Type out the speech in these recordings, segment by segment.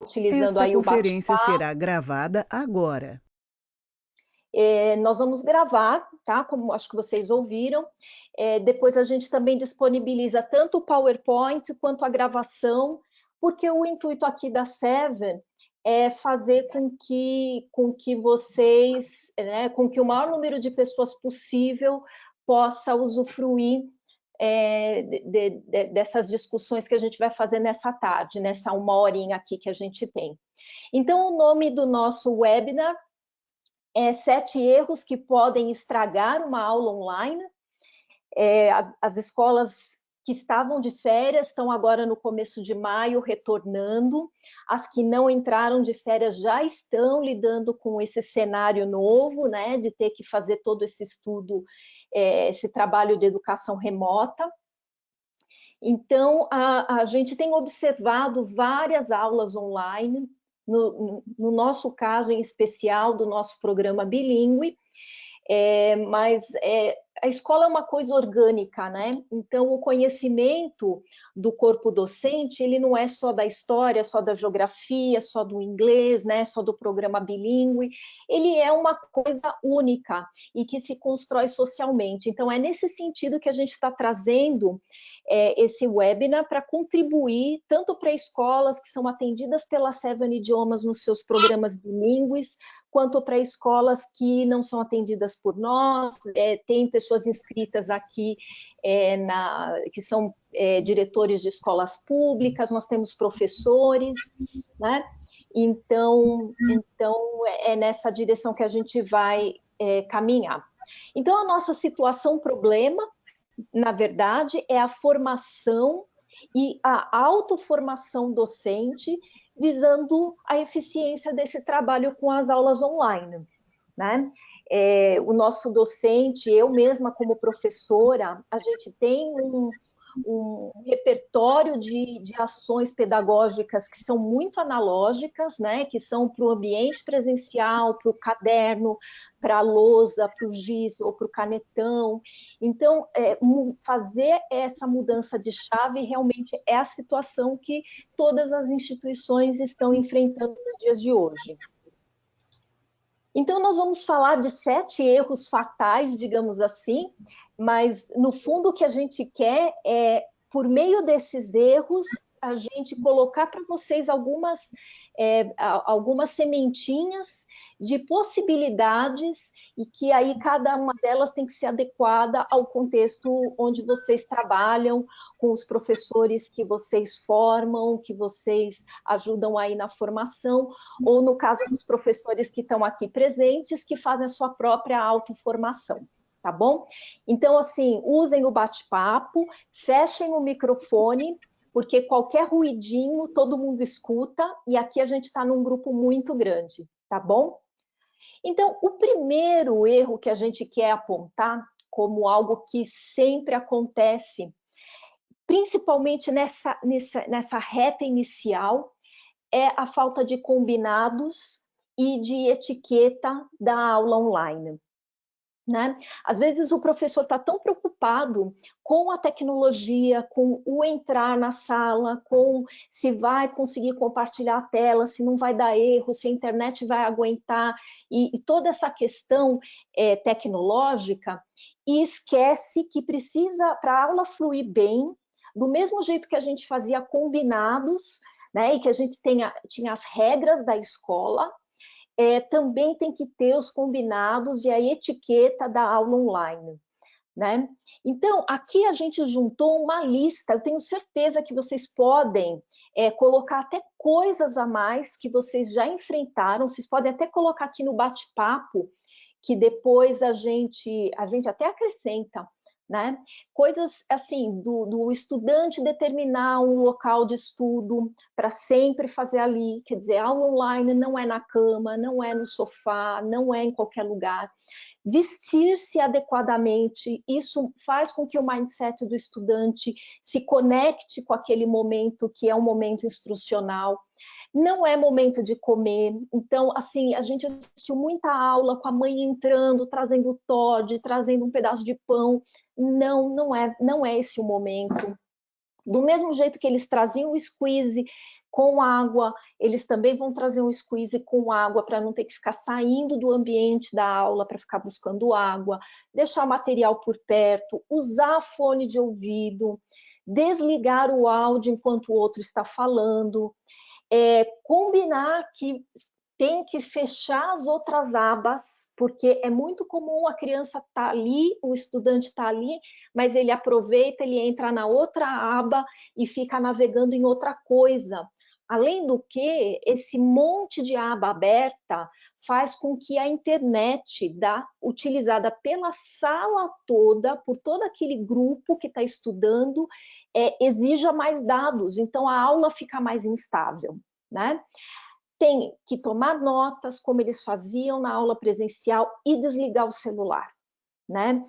utilizando Esta aí o conferência bate-papo. será gravada agora. Nós vamos gravar, tá? Como acho que vocês ouviram. Depois a gente também disponibiliza tanto o PowerPoint quanto a gravação, porque o intuito aqui da Seven é fazer com que vocês, né, com que o maior número de pessoas possível possa usufruir dessas discussões que a gente vai fazer nessa tarde, nessa uma horinha aqui que a gente tem. Então, o nome do nosso webinar é 7 erros que podem estragar uma aula online. As escolas que estavam de férias estão agora no começo de maio retornando. As que não entraram de férias já estão lidando com esse cenário novo, né, de ter que fazer todo esse estudo, esse trabalho de educação remota. Então, a gente tem observado várias aulas online, no nosso caso em especial, do nosso programa bilíngue, mas a escola é uma coisa orgânica, né? Então, o conhecimento do corpo docente, ele não é só da história, só da geografia, só do inglês, né? Só do programa bilíngue. Ele é uma coisa única e que se constrói socialmente. Então, é nesse sentido que a gente está trazendo esse webinar para contribuir tanto para escolas que são atendidas pela Seven Idiomas nos seus programas bilíngues, quanto para escolas que não são atendidas por nós. Tem pessoas inscritas aqui que são diretores de escolas públicas, nós temos professores, né? Então é nessa direção que a gente vai caminhar. Então, a nossa situação problema, na verdade, é a formação e a autoformação docente, visando a eficiência desse trabalho com as aulas online, né? O nosso docente, eu mesma como professora, a gente tem um repertório de ações pedagógicas que são muito analógicas, né? Que são para o ambiente presencial, para o caderno, para a lousa, para o giz ou para o canetão. Então, fazer essa mudança de chave realmente é a situação que todas as instituições estão enfrentando nos dias de hoje. Então, nós vamos falar de 7 erros fatais, digamos assim, mas, no fundo, o que a gente quer é, por meio desses erros, a gente colocar para vocês algumas sementinhas de possibilidades e que aí cada uma delas tem que ser adequada ao contexto onde vocês trabalham, com os professores que vocês formam, que vocês ajudam aí na formação, ou no caso dos professores que estão aqui presentes, que fazem a sua própria autoformação, tá bom? Então, assim, usem o bate-papo, fechem o microfone, porque qualquer ruidinho todo mundo escuta, e aqui a gente está num grupo muito grande, tá bom? Então, o primeiro erro que a gente quer apontar como algo que sempre acontece, principalmente nessa reta inicial, é a falta de combinados e de etiqueta da aula online, né? Às vezes o professor está tão preocupado com a tecnologia, com o entrar na sala, com se vai conseguir compartilhar a tela, se não vai dar erro, se a internet vai aguentar, e toda essa questão tecnológica, e esquece que precisa, para a aula fluir bem, do mesmo jeito que a gente fazia combinados, né, e que a gente tinha as regras da escola, também tem que ter os combinados e a etiqueta da aula online, né? Então, aqui a gente juntou uma lista, eu tenho certeza que vocês podem colocar até coisas a mais que vocês já enfrentaram, vocês podem até colocar aqui no bate-papo, que depois a gente até acrescenta, né? Coisas assim, do estudante determinar um local de estudo para sempre fazer ali, quer dizer, aula online não é na cama, não é no sofá, não é em qualquer lugar. Vestir-se adequadamente, isso faz com que o mindset do estudante se conecte com aquele momento que é um momento instrucional. Não é momento de comer, então, assim, a gente assistiu muita aula com a mãe entrando, trazendo Toddy, trazendo um pedaço de pão. Não é esse o momento. Do mesmo jeito que eles traziam o squeeze com água, eles também vão trazer um squeeze com água para não ter que ficar saindo do ambiente da aula para ficar buscando água, deixar o material por perto, usar fone de ouvido, desligar o áudio enquanto o outro está falando, combinar que tem que fechar as outras abas, porque é muito comum a criança estar ali, o estudante está ali, mas ele aproveita, ele entra na outra aba e fica navegando em outra coisa. Além do que, esse monte de aba aberta faz com que a internet utilizada pela sala toda, por todo aquele grupo que está estudando, exija mais dados, então a aula fica mais instável, né? Tem que tomar notas, como eles faziam na aula presencial, e desligar o celular, né?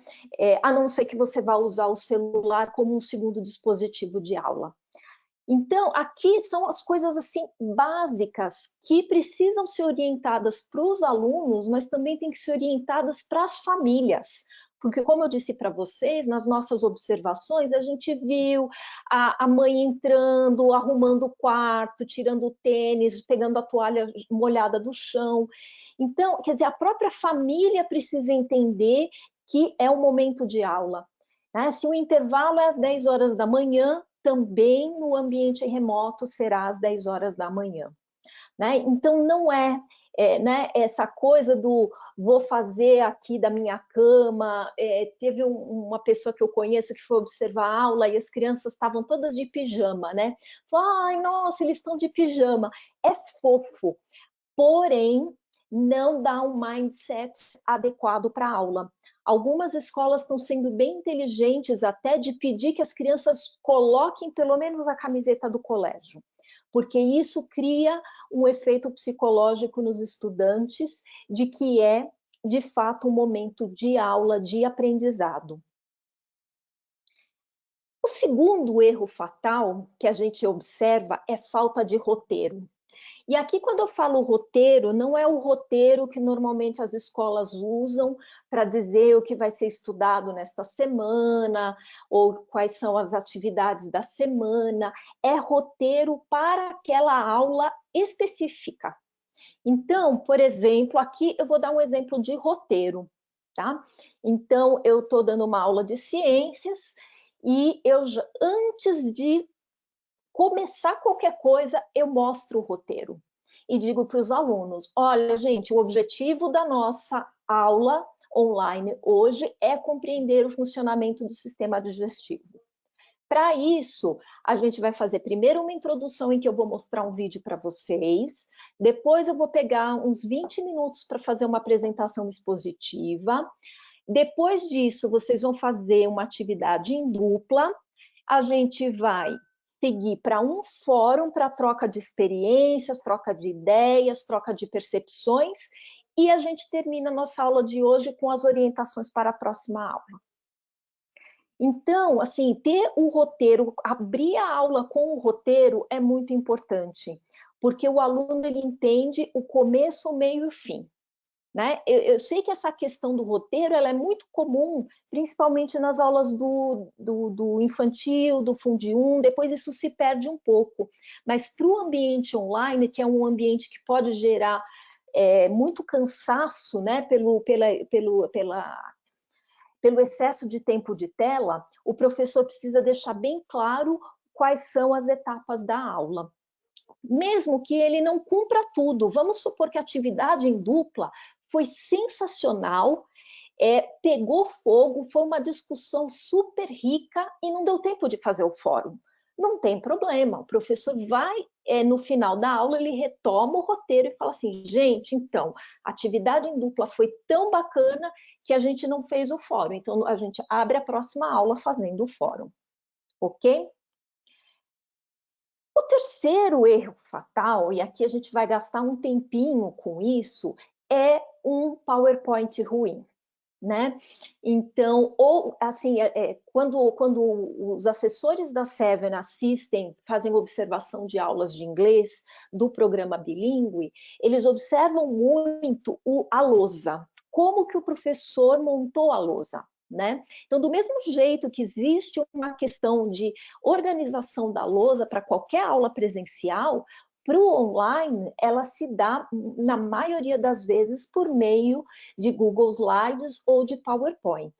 A não ser que você vá usar o celular como um segundo dispositivo de aula. Então, aqui são as coisas assim básicas que precisam ser orientadas para os alunos, mas também tem que ser orientadas para as famílias. Porque, como eu disse para vocês, nas nossas observações, a gente viu a mãe entrando, arrumando o quarto, tirando o tênis, pegando a toalha molhada do chão. Então, quer dizer, a própria família precisa entender que é um momento de aula, né? Se o intervalo é às 10 horas da manhã, também no ambiente remoto será às 10 horas da manhã, né? Então, não né, essa coisa do vou fazer aqui da minha cama. Teve uma pessoa que eu conheço que foi observar a aula e as crianças estavam todas de pijama, né? Falou, ai, nossa, eles estão de pijama. É fofo, porém, não dá um mindset adequado para a aula. Algumas escolas estão sendo bem inteligentes até de pedir que as crianças coloquem pelo menos a camiseta do colégio, porque isso cria um efeito psicológico nos estudantes de que é, de fato, um momento de aula, de aprendizado. O segundo erro fatal que a gente observa é falta de roteiro. E aqui, quando eu falo roteiro, não é o roteiro que normalmente as escolas usam para dizer o que vai ser estudado nesta semana, ou quais são as atividades da semana. É roteiro para aquela aula específica. Então, por exemplo, aqui eu vou dar um exemplo de roteiro, tá? Então, eu estou dando uma aula de ciências e antes de começar qualquer coisa, eu mostro o roteiro e digo para os alunos, olha, gente, o objetivo da nossa aula online hoje é compreender o funcionamento do sistema digestivo. Para isso, a gente vai fazer primeiro uma introdução em que eu vou mostrar um vídeo para vocês, depois eu vou pegar uns 20 minutos para fazer uma apresentação expositiva, depois disso, vocês vão fazer uma atividade em dupla, a gente vai seguir para um fórum para troca de experiências, troca de ideias, troca de percepções, e a gente termina a nossa aula de hoje com as orientações para a próxima aula. Então, assim, ter o roteiro, abrir a aula com o roteiro é muito importante, porque o aluno ele entende o começo, o meio e o fim. Né? Eu sei que essa questão do roteiro ela é muito comum, principalmente nas aulas do infantil, do Fundi 1, depois isso se perde um pouco. Mas para o ambiente online, que é um ambiente que pode gerar muito cansaço, né, pelo excesso de tempo de tela, o professor precisa deixar bem claro quais são as etapas da aula. Mesmo que ele não cumpra tudo, vamos supor que a atividade em dupla foi sensacional, pegou fogo, foi uma discussão super rica e não deu tempo de fazer o fórum. Não tem problema, o professor vai, no final da aula, ele retoma o roteiro e fala assim, gente, então, a atividade em dupla foi tão bacana que a gente não fez o fórum, então a gente abre a próxima aula fazendo o fórum, ok? O terceiro erro fatal, e aqui a gente vai gastar um tempinho com isso, é um PowerPoint ruim, né? Então, ou assim, quando os assessores da Seven assistem, fazem observação de aulas de inglês do programa bilíngue, eles observam muito a lousa. Como que o professor montou a lousa? né? Então, do mesmo jeito que existe uma questão de organização da lousa para qualquer aula presencial, para o online, ela se dá, na maioria das vezes, por meio de Google Slides ou de PowerPoint.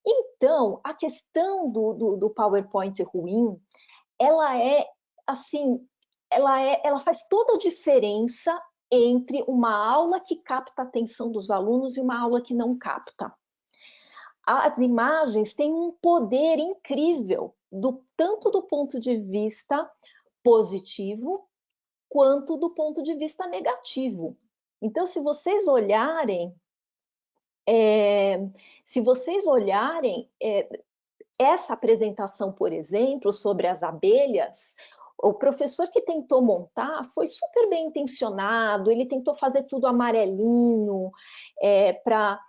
Então, a questão do PowerPoint ruim, ela é, assim, ela faz toda a diferença entre uma aula que capta a atenção dos alunos e uma aula que não capta. As imagens têm um poder incrível, tanto do ponto de vista positivo, quanto do ponto de vista negativo. Então, se vocês olharem, essa apresentação, por exemplo, sobre as abelhas, o professor que tentou montar foi super bem intencionado, ele tentou fazer tudo amarelinho, para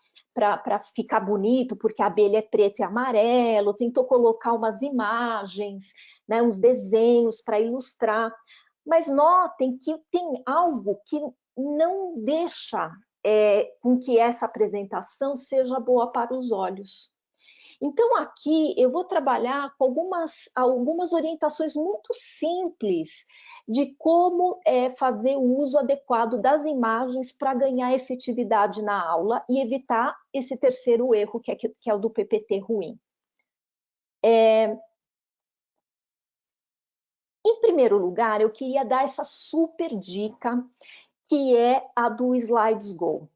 ficar bonito, porque a abelha é preto e amarelo, tentou colocar umas imagens, né, uns desenhos para ilustrar, mas notem que tem algo que não deixa com que essa apresentação seja boa para os olhos. Então, aqui eu vou trabalhar com algumas orientações muito simples de como fazer o uso adequado das imagens para ganhar efetividade na aula e evitar esse terceiro erro, que é o do PPT ruim. Em primeiro lugar, eu queria dar essa super dica, que é a do Slides Go.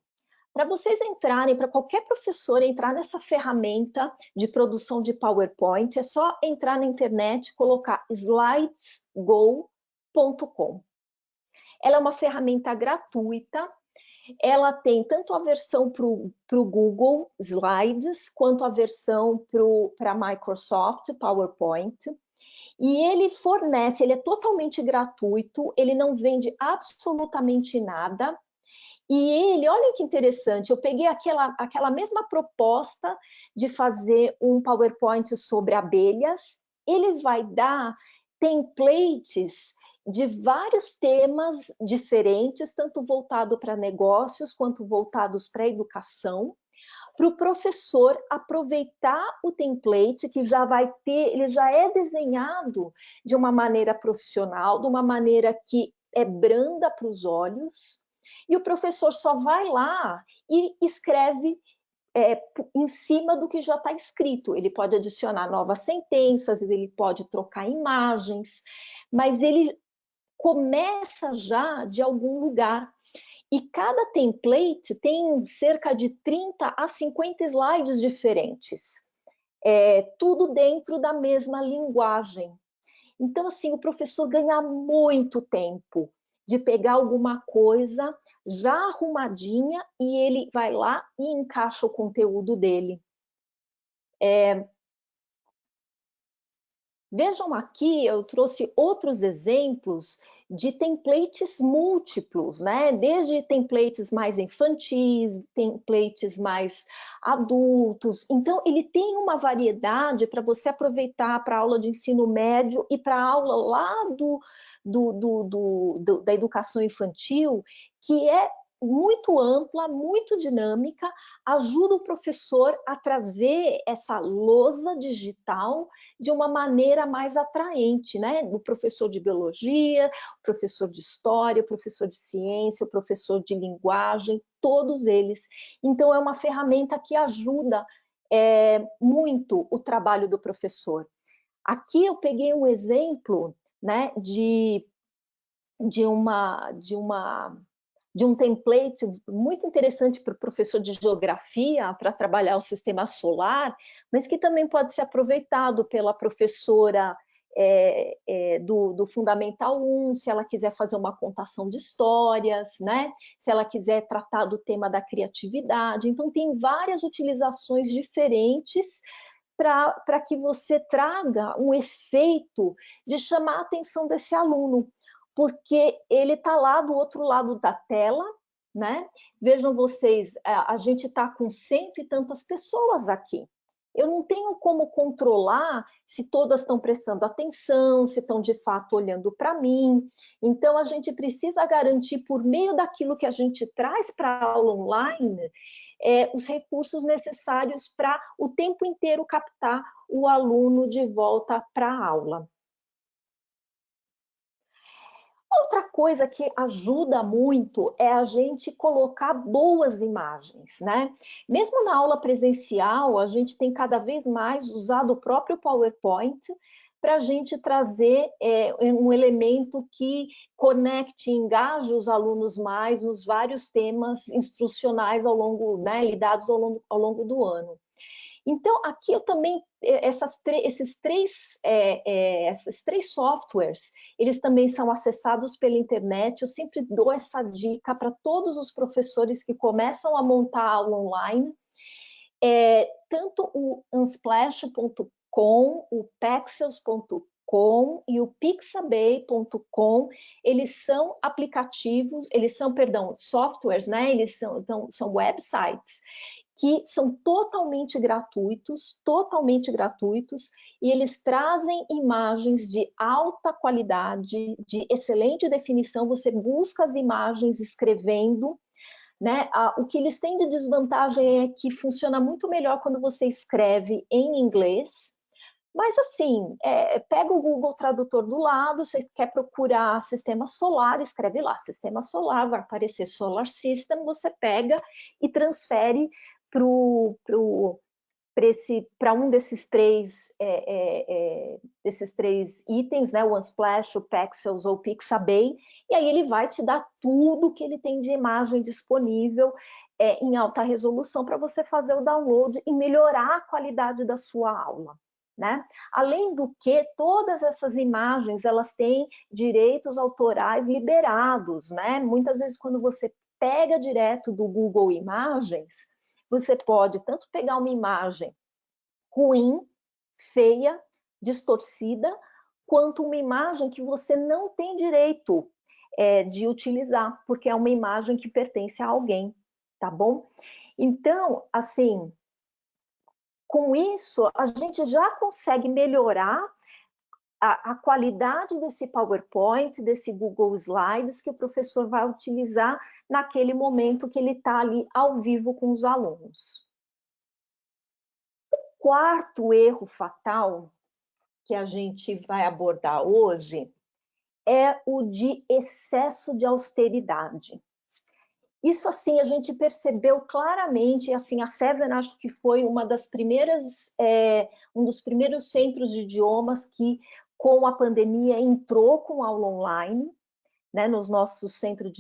Para vocês entrarem, para qualquer professor entrar nessa ferramenta de produção de PowerPoint, é só entrar na internet e colocar slidesgo.com. Ela é uma ferramenta gratuita, ela tem tanto a versão para o Google Slides, quanto a versão para a Microsoft PowerPoint. E ele fornece, ele é totalmente gratuito, ele não vende absolutamente nada. E ele, olha que interessante, eu peguei aquela mesma proposta de fazer um PowerPoint sobre abelhas, ele vai dar templates de vários temas diferentes, tanto voltado para negócios quanto voltados para educação, para o professor aproveitar o template que já vai ter, ele já é desenhado de uma maneira profissional, de uma maneira que é branda para os olhos, e o professor só vai lá e escreve em cima do que já está escrito. Ele pode adicionar novas sentenças, ele pode trocar imagens, mas ele começa já de algum lugar. E cada template tem cerca de 30 a 50 slides diferentes, tudo dentro da mesma linguagem. Então, assim, o professor ganha muito tempo de pegar alguma coisa já arrumadinha e ele vai lá e encaixa o conteúdo dele. Vejam aqui, eu trouxe outros exemplos de templates múltiplos, né? Desde templates mais infantis, templates mais adultos. Então, ele tem uma variedade para você aproveitar para a aula de ensino médio e para a aula lá da educação infantil, que é muito ampla, muito dinâmica, ajuda o professor a trazer essa lousa digital de uma maneira mais atraente, né? O professor de biologia, o professor de história, o professor de ciência, o professor de linguagem, todos eles. Então, é uma ferramenta que ajuda muito o trabalho do professor. Aqui eu peguei um exemplo, né, de um template muito interessante para o professor de geografia, para trabalhar o sistema solar, mas que também pode ser aproveitado pela professora do Fundamental 1, se ela quiser fazer uma contação de histórias, né? Se ela quiser tratar do tema da criatividade. Então, tem várias utilizações diferentes para que você traga um efeito de chamar a atenção desse aluno, porque ele está lá do outro lado da tela, né? Vejam vocês, a gente está com 100 e tantas pessoas aqui. Eu não tenho como controlar se todas estão prestando atenção, se estão de fato olhando para mim. Então, a gente precisa garantir, por meio daquilo que a gente traz para a aula online, os recursos necessários para o tempo inteiro captar o aluno de volta para a aula. Outra coisa que ajuda muito é a gente colocar boas imagens, né? Mesmo na aula presencial, a gente tem cada vez mais usado o próprio PowerPoint para a gente trazer um elemento que conecte e engaje os alunos mais nos vários temas instrucionais lidados ao longo do ano. Então, aqui eu também, esses três softwares, eles também são acessados pela internet. Eu sempre dou essa dica para todos os professores que começam a montar aula online. Tanto o Unsplash.com, o Pexels.com e o Pixabay.com, eles são aplicativos, softwares, né? Eles são websites que são totalmente gratuitos, e eles trazem imagens de alta qualidade, de excelente definição. Você busca as imagens escrevendo, né? O que eles têm de desvantagem é que funciona muito melhor quando você escreve em inglês, mas assim, pega o Google Tradutor do lado, você quer procurar sistema solar, escreve lá, sistema solar, vai aparecer Solar System, você pega e transfere para um desses três itens, né, o Unsplash, o Pexels ou o Pixabay, e aí ele vai te dar tudo que ele tem de imagem disponível em alta resolução para você fazer o download e melhorar a qualidade da sua aula, né? Além do que, todas essas imagens, elas têm direitos autorais liberados, né? Muitas vezes, quando você pega direto do Google Imagens, você pode tanto pegar uma imagem ruim, feia, distorcida, quanto uma imagem que você não tem direito de utilizar, porque é uma imagem que pertence a alguém, tá bom? Então, assim, com isso, a gente já consegue melhorar a qualidade desse PowerPoint, desse Google Slides que o professor vai utilizar naquele momento que ele está ali ao vivo com os alunos. O quarto erro fatal que a gente vai abordar hoje é o de excesso de austeridade. Isso, assim, a gente percebeu claramente, assim, a Seven acho que foi um dos primeiros centros de idiomas que, com a pandemia, entrou com aula online, né, nos nossos centros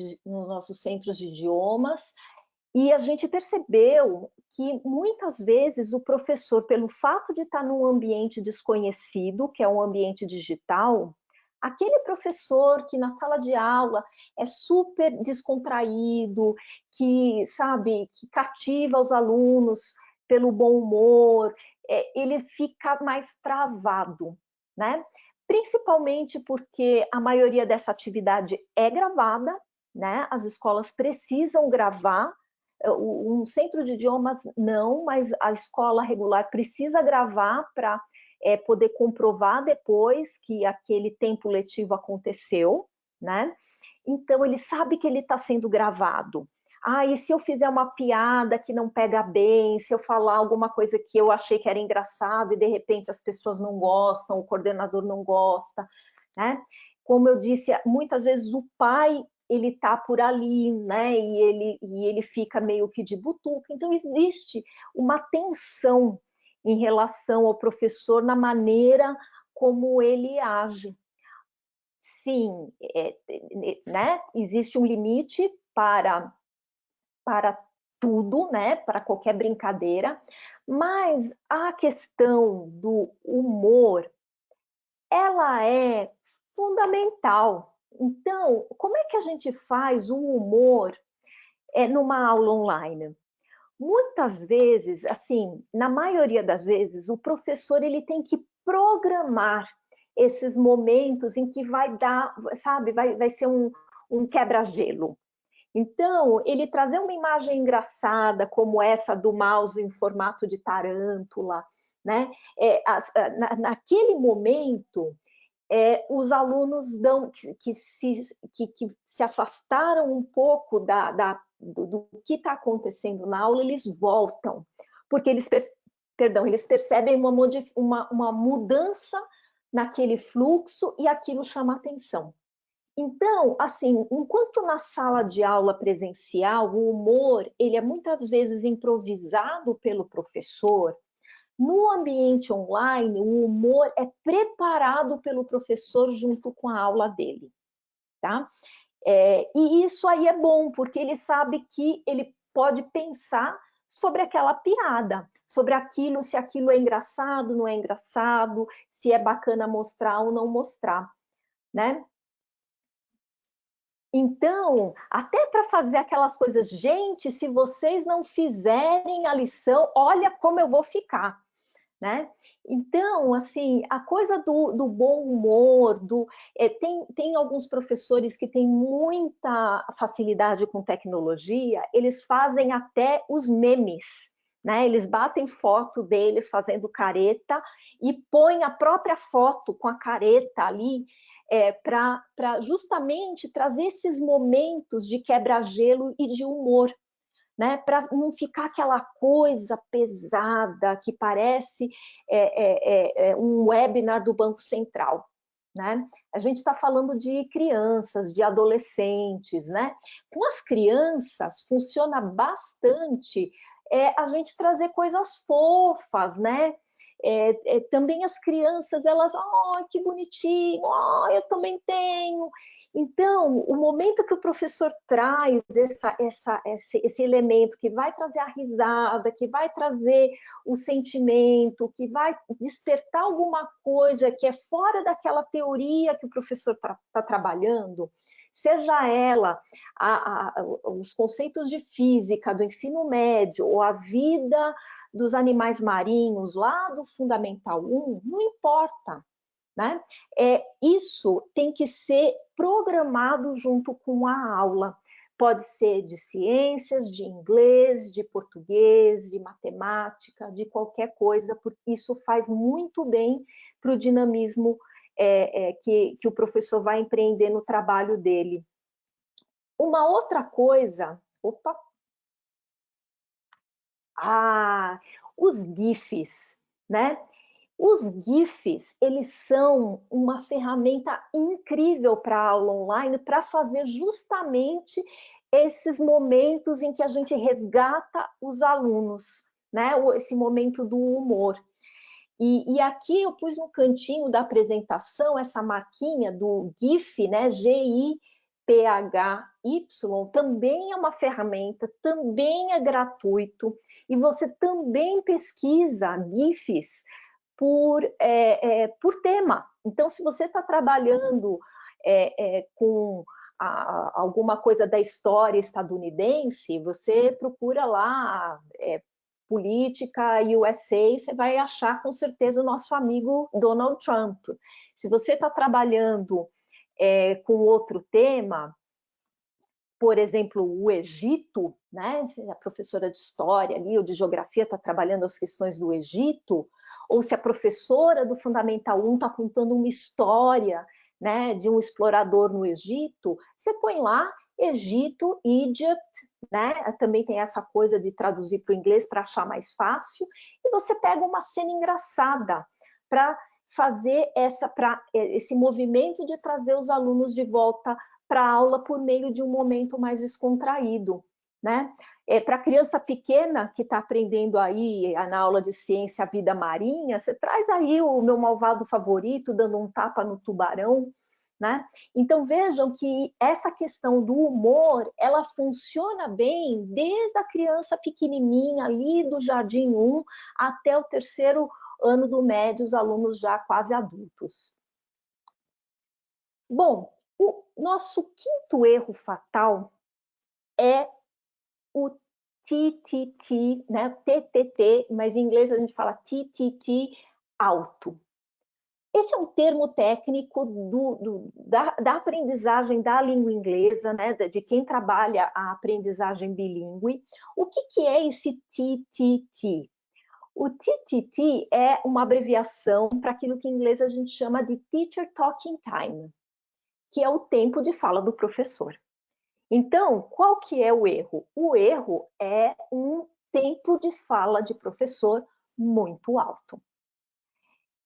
de idiomas, e a gente percebeu que, muitas vezes, o professor, pelo fato de estar num ambiente desconhecido, que é um ambiente digital, aquele professor que na sala de aula é super descontraído, que, sabe, que cativa os alunos pelo bom humor, ele fica mais travado, né? Principalmente porque a maioria dessa atividade é gravada, né? As escolas precisam gravar, um centro de idiomas não, mas a escola regular precisa gravar para poder comprovar depois que aquele tempo letivo aconteceu, né? Então, ele sabe que ele está sendo gravado. E se eu fizer uma piada que não pega bem, se eu falar alguma coisa que eu achei que era engraçado e de repente as pessoas não gostam, o coordenador não gosta, né? Como eu disse, muitas vezes o pai, ele está por ali, né? E ele fica meio que de butuca. Então, existe uma tensão em relação ao professor na maneira como ele age. Sim, né? Existe um limite para tudo, né? Para qualquer brincadeira, mas a questão do humor, ela é fundamental. Então, como é que a gente faz o humor numa aula online? Muitas vezes, assim, na maioria das vezes, o professor ele tem que programar esses momentos em que vai dar, sabe, vai ser um quebra-gelo. Então, ele trazer uma imagem engraçada, como essa do mouse em formato de tarântula, né? Naquele momento, os alunos que se afastaram um pouco do que está acontecendo na aula, eles voltam, porque eles percebem uma mudança naquele fluxo e aquilo chama atenção. Então, assim, enquanto na sala de aula presencial, o humor, ele é muitas vezes improvisado pelo professor, no ambiente online, o humor é preparado pelo professor junto com a aula dele, tá? E isso aí é bom, porque ele sabe que ele pode pensar sobre aquela piada, sobre aquilo, se aquilo é engraçado, não é engraçado, se é bacana mostrar ou não mostrar, né? Então, até para fazer aquelas coisas, gente, se vocês não fizerem a lição, olha como eu vou ficar, né? Então, assim, a coisa do bom humor, tem alguns professores que têm muita facilidade com tecnologia, eles fazem até os memes, né? Eles batem foto deles fazendo careta e põem a própria foto com a careta ali, para justamente trazer esses momentos de quebra-gelo e de humor, né, para não ficar aquela coisa pesada que parece um webinar do Banco Central, né? A gente está falando de crianças, de adolescentes, né? Com as crianças funciona bastante a gente trazer coisas fofas, né? Também as crianças, elas, oh, que bonitinho, oh, eu também tenho. Então, o momento que o professor traz esse elemento que vai trazer a risada, que vai trazer o sentimento, que vai despertar alguma coisa que é fora daquela teoria que o professor está trabalhando, seja ela os conceitos de física do ensino médio ou a vida dos animais marinhos lá do Fundamental 1, não importa, né? Isso tem que ser programado junto com a aula. Pode ser de ciências, de inglês, de português, de matemática, de qualquer coisa, porque isso faz muito bem para o dinamismo que o professor vai empreender no trabalho dele. Uma outra coisa... Opa! Os GIFs, né? Os GIFs, eles são uma ferramenta incrível para a aula online, para fazer justamente esses momentos em que a gente resgata os alunos, né? Esse momento do humor. E aqui eu pus no cantinho da apresentação essa marquinha do GIF, né? GIPHY, também é uma ferramenta, também é gratuito, e você também pesquisa GIFs por tema. Então, se você está trabalhando com alguma coisa da história estadunidense, você procura lá política USA, você vai achar com certeza o nosso amigo Donald Trump. Se você está trabalhando com outro tema, por exemplo, o Egito, né? A professora de história ali, ou de geografia está trabalhando as questões do Egito, ou se a professora do Fundamental 1 está contando uma história, né, de um explorador no Egito, você põe lá Egito, Egypt, né? Também tem essa coisa de traduzir para o inglês para achar mais fácil, e você pega uma cena engraçada para fazer esse movimento de trazer os alunos de volta para a aula por meio de um momento mais descontraído, né? Para a criança pequena que está aprendendo aí na aula de ciência a vida marinha, você traz aí o meu malvado favorito dando um tapa no tubarão, né? Então vejam que essa questão do humor, ela funciona bem desde a criança pequenininha ali do Jardim 1 até o 3º ano do médio, os alunos já quase adultos. Bom, o nosso 5º erro fatal é o TTT, né? TTT, mas em inglês a gente fala TTT alto. Esse é um termo técnico da aprendizagem da língua inglesa, né? De quem trabalha a aprendizagem bilíngue. O que é esse TTT? O TTT é uma abreviação para aquilo que em inglês a gente chama de Teacher Talking Time, que é o tempo de fala do professor. Então, qual que é o erro? O erro é um tempo de fala de professor muito alto.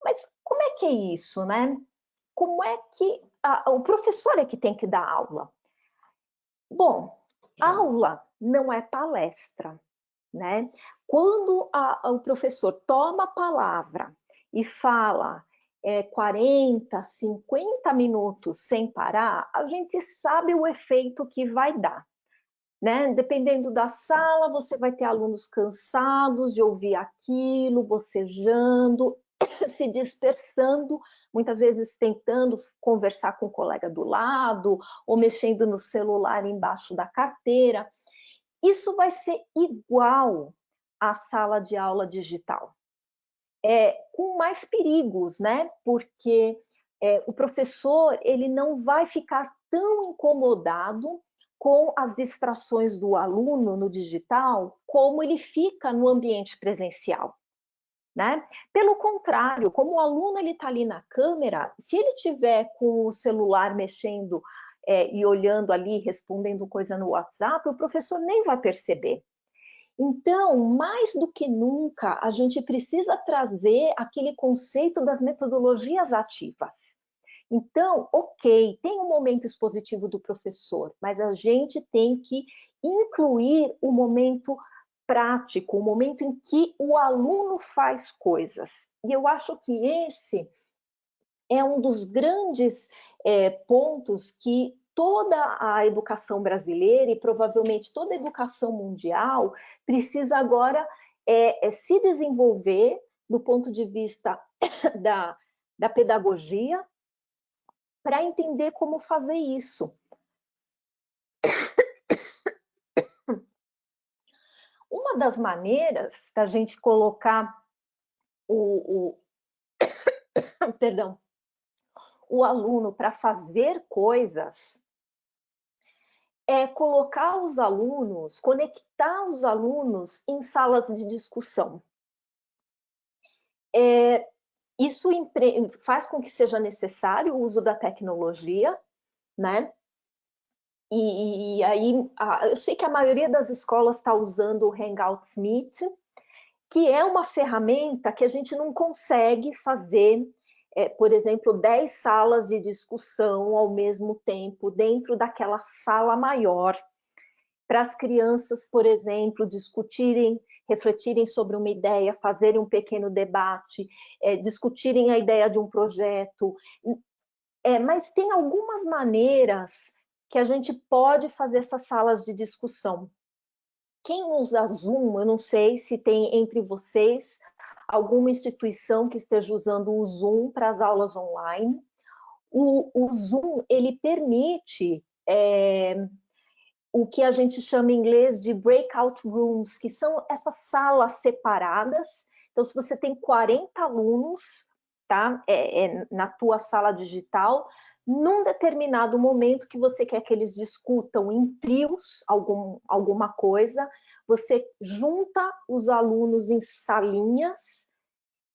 Mas como é que é isso, né? Como é que o professor é que tem que dar aula? Bom, aula não é palestra, né? Quando o professor toma a palavra e fala 40, 50 minutos sem parar, a gente sabe o efeito que vai dar. Né? Dependendo da sala, você vai ter alunos cansados de ouvir aquilo, bocejando, se dispersando, muitas vezes tentando conversar com o colega do lado, ou mexendo no celular embaixo da carteira. Isso vai ser igual à sala de aula digital. Com mais perigos, né? Porque o professor ele não vai ficar tão incomodado com as distrações do aluno no digital como ele fica no ambiente presencial, né? Pelo contrário, como o aluno ele está ali na câmera, se ele tiver com o celular mexendo e olhando ali, respondendo coisa no WhatsApp, o professor nem vai perceber. Então, mais do que nunca, a gente precisa trazer aquele conceito das metodologias ativas. Então, ok, tem um momento expositivo do professor, mas a gente tem que incluir o momento prático, o momento em que o aluno faz coisas. E eu acho que esse é um dos grandes pontos que toda a educação brasileira e provavelmente toda a educação mundial precisa agora se desenvolver do ponto de vista da pedagogia para entender como fazer isso. Uma das maneiras da gente colocar perdão, o aluno para fazer coisas é colocar os alunos, conectar os alunos em salas de discussão. Isso faz com que seja necessário o uso da tecnologia, né? E aí, eu sei que a maioria das escolas está usando o Hangouts Meet, que é uma ferramenta que a gente não consegue fazer, por exemplo, 10 salas de discussão ao mesmo tempo dentro daquela sala maior, para as crianças, por exemplo, discutirem, refletirem sobre uma ideia, fazerem um pequeno debate, discutirem a ideia de um projeto. Mas tem algumas maneiras que a gente pode fazer essas salas de discussão. Quem usa Zoom, eu não sei se tem entre vocês alguma instituição que esteja usando o Zoom para as aulas online. O Zoom, ele permite o que a gente chama em inglês de breakout rooms, que são essas salas separadas. Então, se você tem 40 alunos, tá? Na tua sala digital, num determinado momento que você quer que eles discutam em trios alguma coisa, você junta os alunos em salinhas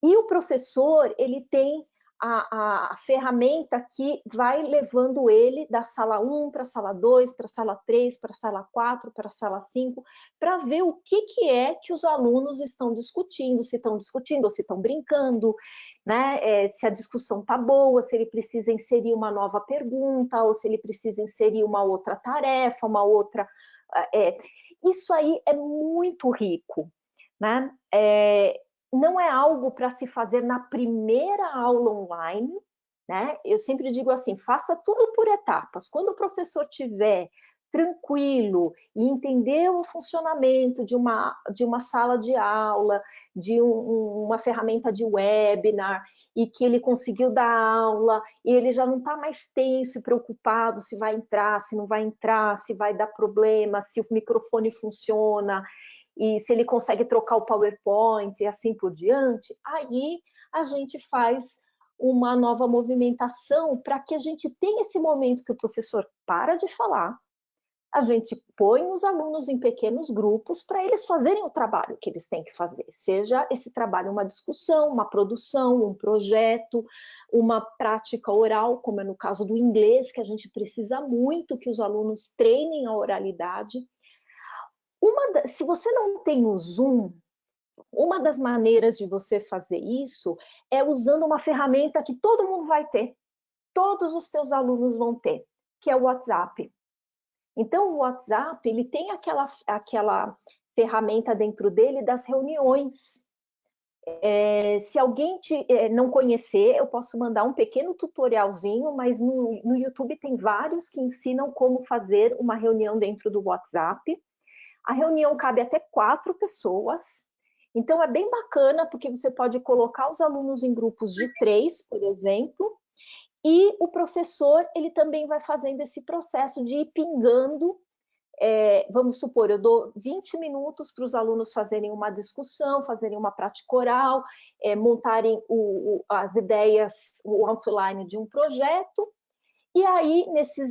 e o professor ele tem a ferramenta que vai levando ele da sala 1 para a sala 2, para a sala 3, para a sala 4, para a sala 5, para ver o que é que os alunos estão discutindo, ou se estão brincando, né? Se a discussão está boa, se ele precisa inserir uma nova pergunta, ou se ele precisa inserir uma outra tarefa, uma outra... Isso aí é muito rico, né? Não é algo para se fazer na primeira aula online, né? Eu sempre digo assim, faça tudo por etapas. Quando o professor tiver tranquilo e entender o funcionamento de uma sala de aula, de uma ferramenta de webinar, e que ele conseguiu dar aula, e ele já não está mais tenso e preocupado se vai entrar, se não vai entrar, se vai dar problema, se o microfone funciona, e se ele consegue trocar o PowerPoint e assim por diante, aí a gente faz uma nova movimentação para que a gente tenha esse momento que o professor para de falar, a gente põe os alunos em pequenos grupos para eles fazerem o trabalho que eles têm que fazer, seja esse trabalho uma discussão, uma produção, um projeto, uma prática oral, como é no caso do inglês, que a gente precisa muito que os alunos treinem a oralidade. Se você não tem o Zoom, uma das maneiras de você fazer isso é usando uma ferramenta que todo mundo vai ter, todos os teus alunos vão ter, que é o WhatsApp. Então, o WhatsApp, ele tem aquela ferramenta dentro dele das reuniões. Se alguém não conhecer, eu posso mandar um pequeno tutorialzinho, mas no YouTube tem vários que ensinam como fazer uma reunião dentro do WhatsApp. A reunião cabe até 4 pessoas. Então, é bem bacana, porque você pode colocar os alunos em grupos de 3, por exemplo, e o professor, ele também vai fazendo esse processo de ir pingando. Vamos supor, eu dou 20 minutos para os alunos fazerem uma discussão, fazerem uma prática oral, montarem as ideias, o outline de um projeto, e aí,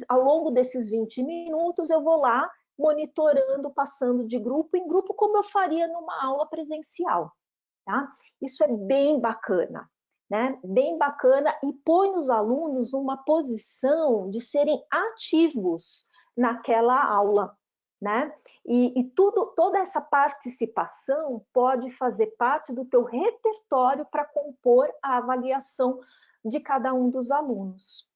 ao longo desses 20 minutos, eu vou lá monitorando, passando de grupo em grupo, como eu faria numa aula presencial, tá? Isso é bem bacana. Né? Bem bacana, e põe os alunos numa posição de serem ativos naquela aula, né? E toda essa participação pode fazer parte do teu repertório para compor a avaliação de cada um dos alunos.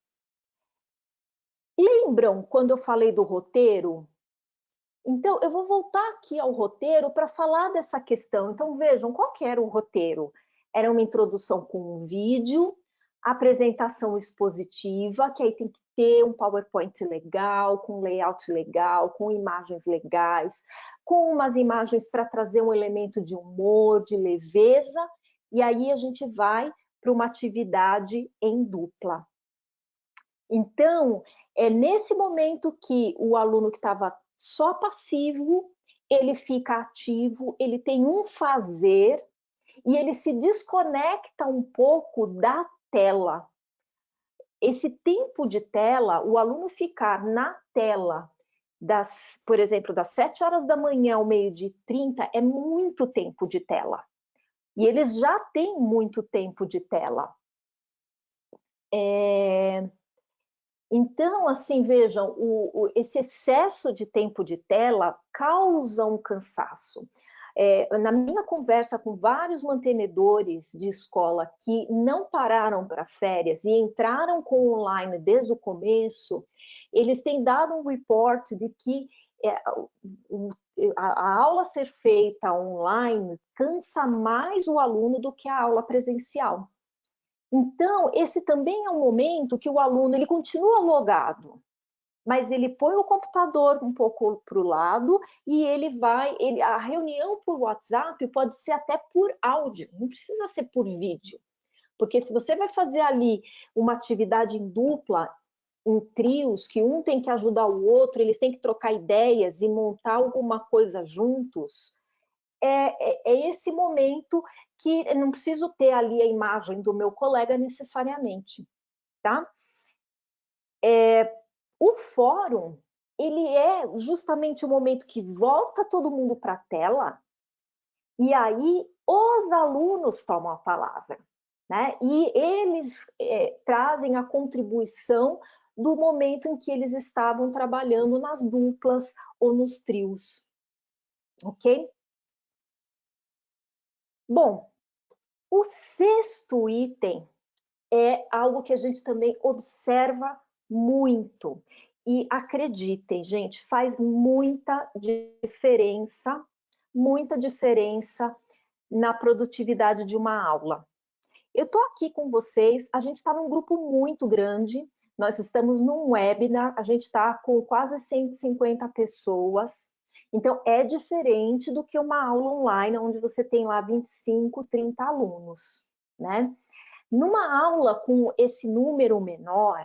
Lembram quando eu falei do roteiro? Então, eu vou voltar aqui ao roteiro para falar dessa questão. Então, vejam, qual que era o roteiro? Era uma introdução com um vídeo, apresentação expositiva, que aí tem que ter um PowerPoint legal, com layout legal, com imagens legais, com umas imagens para trazer um elemento de humor, de leveza, e aí a gente vai para uma atividade em dupla. Então, é nesse momento que o aluno que estava só passivo, ele fica ativo, ele tem um fazer e ele se desconecta um pouco da tela. Esse tempo de tela, o aluno ficar na tela, por exemplo, das 7 horas da manhã ao meio-dia e 30, é muito tempo de tela. E eles já têm muito tempo de tela. Então, assim, vejam, esse excesso de tempo de tela causa um cansaço. Na minha conversa com vários mantenedores de escola que não pararam para férias e entraram com o online desde o começo, eles têm dado um report de que a aula ser feita online cansa mais o aluno do que a aula presencial. Então, esse também é um momento que o aluno ele continua logado, mas ele põe o computador um pouco para o lado e a reunião por WhatsApp pode ser até por áudio, não precisa ser por vídeo. Porque se você vai fazer ali uma atividade em dupla, em trios, que um tem que ajudar o outro, eles têm que trocar ideias e montar alguma coisa juntos, é esse momento que eu não preciso ter ali a imagem do meu colega necessariamente, tá? O fórum, ele é justamente o momento que volta todo mundo para a tela e aí os alunos tomam a palavra, né? E eles trazem a contribuição do momento em que eles estavam trabalhando nas duplas ou nos trios, ok? Bom, o 6º item é algo que a gente também observa muito. E acreditem, gente, faz muita diferença na produtividade de uma aula. Eu estou aqui com vocês, a gente está num grupo muito grande, nós estamos num webinar, a gente está com quase 150 pessoas, então é diferente do que uma aula online, onde você tem lá 25, 30 alunos, né? Numa aula com esse número menor,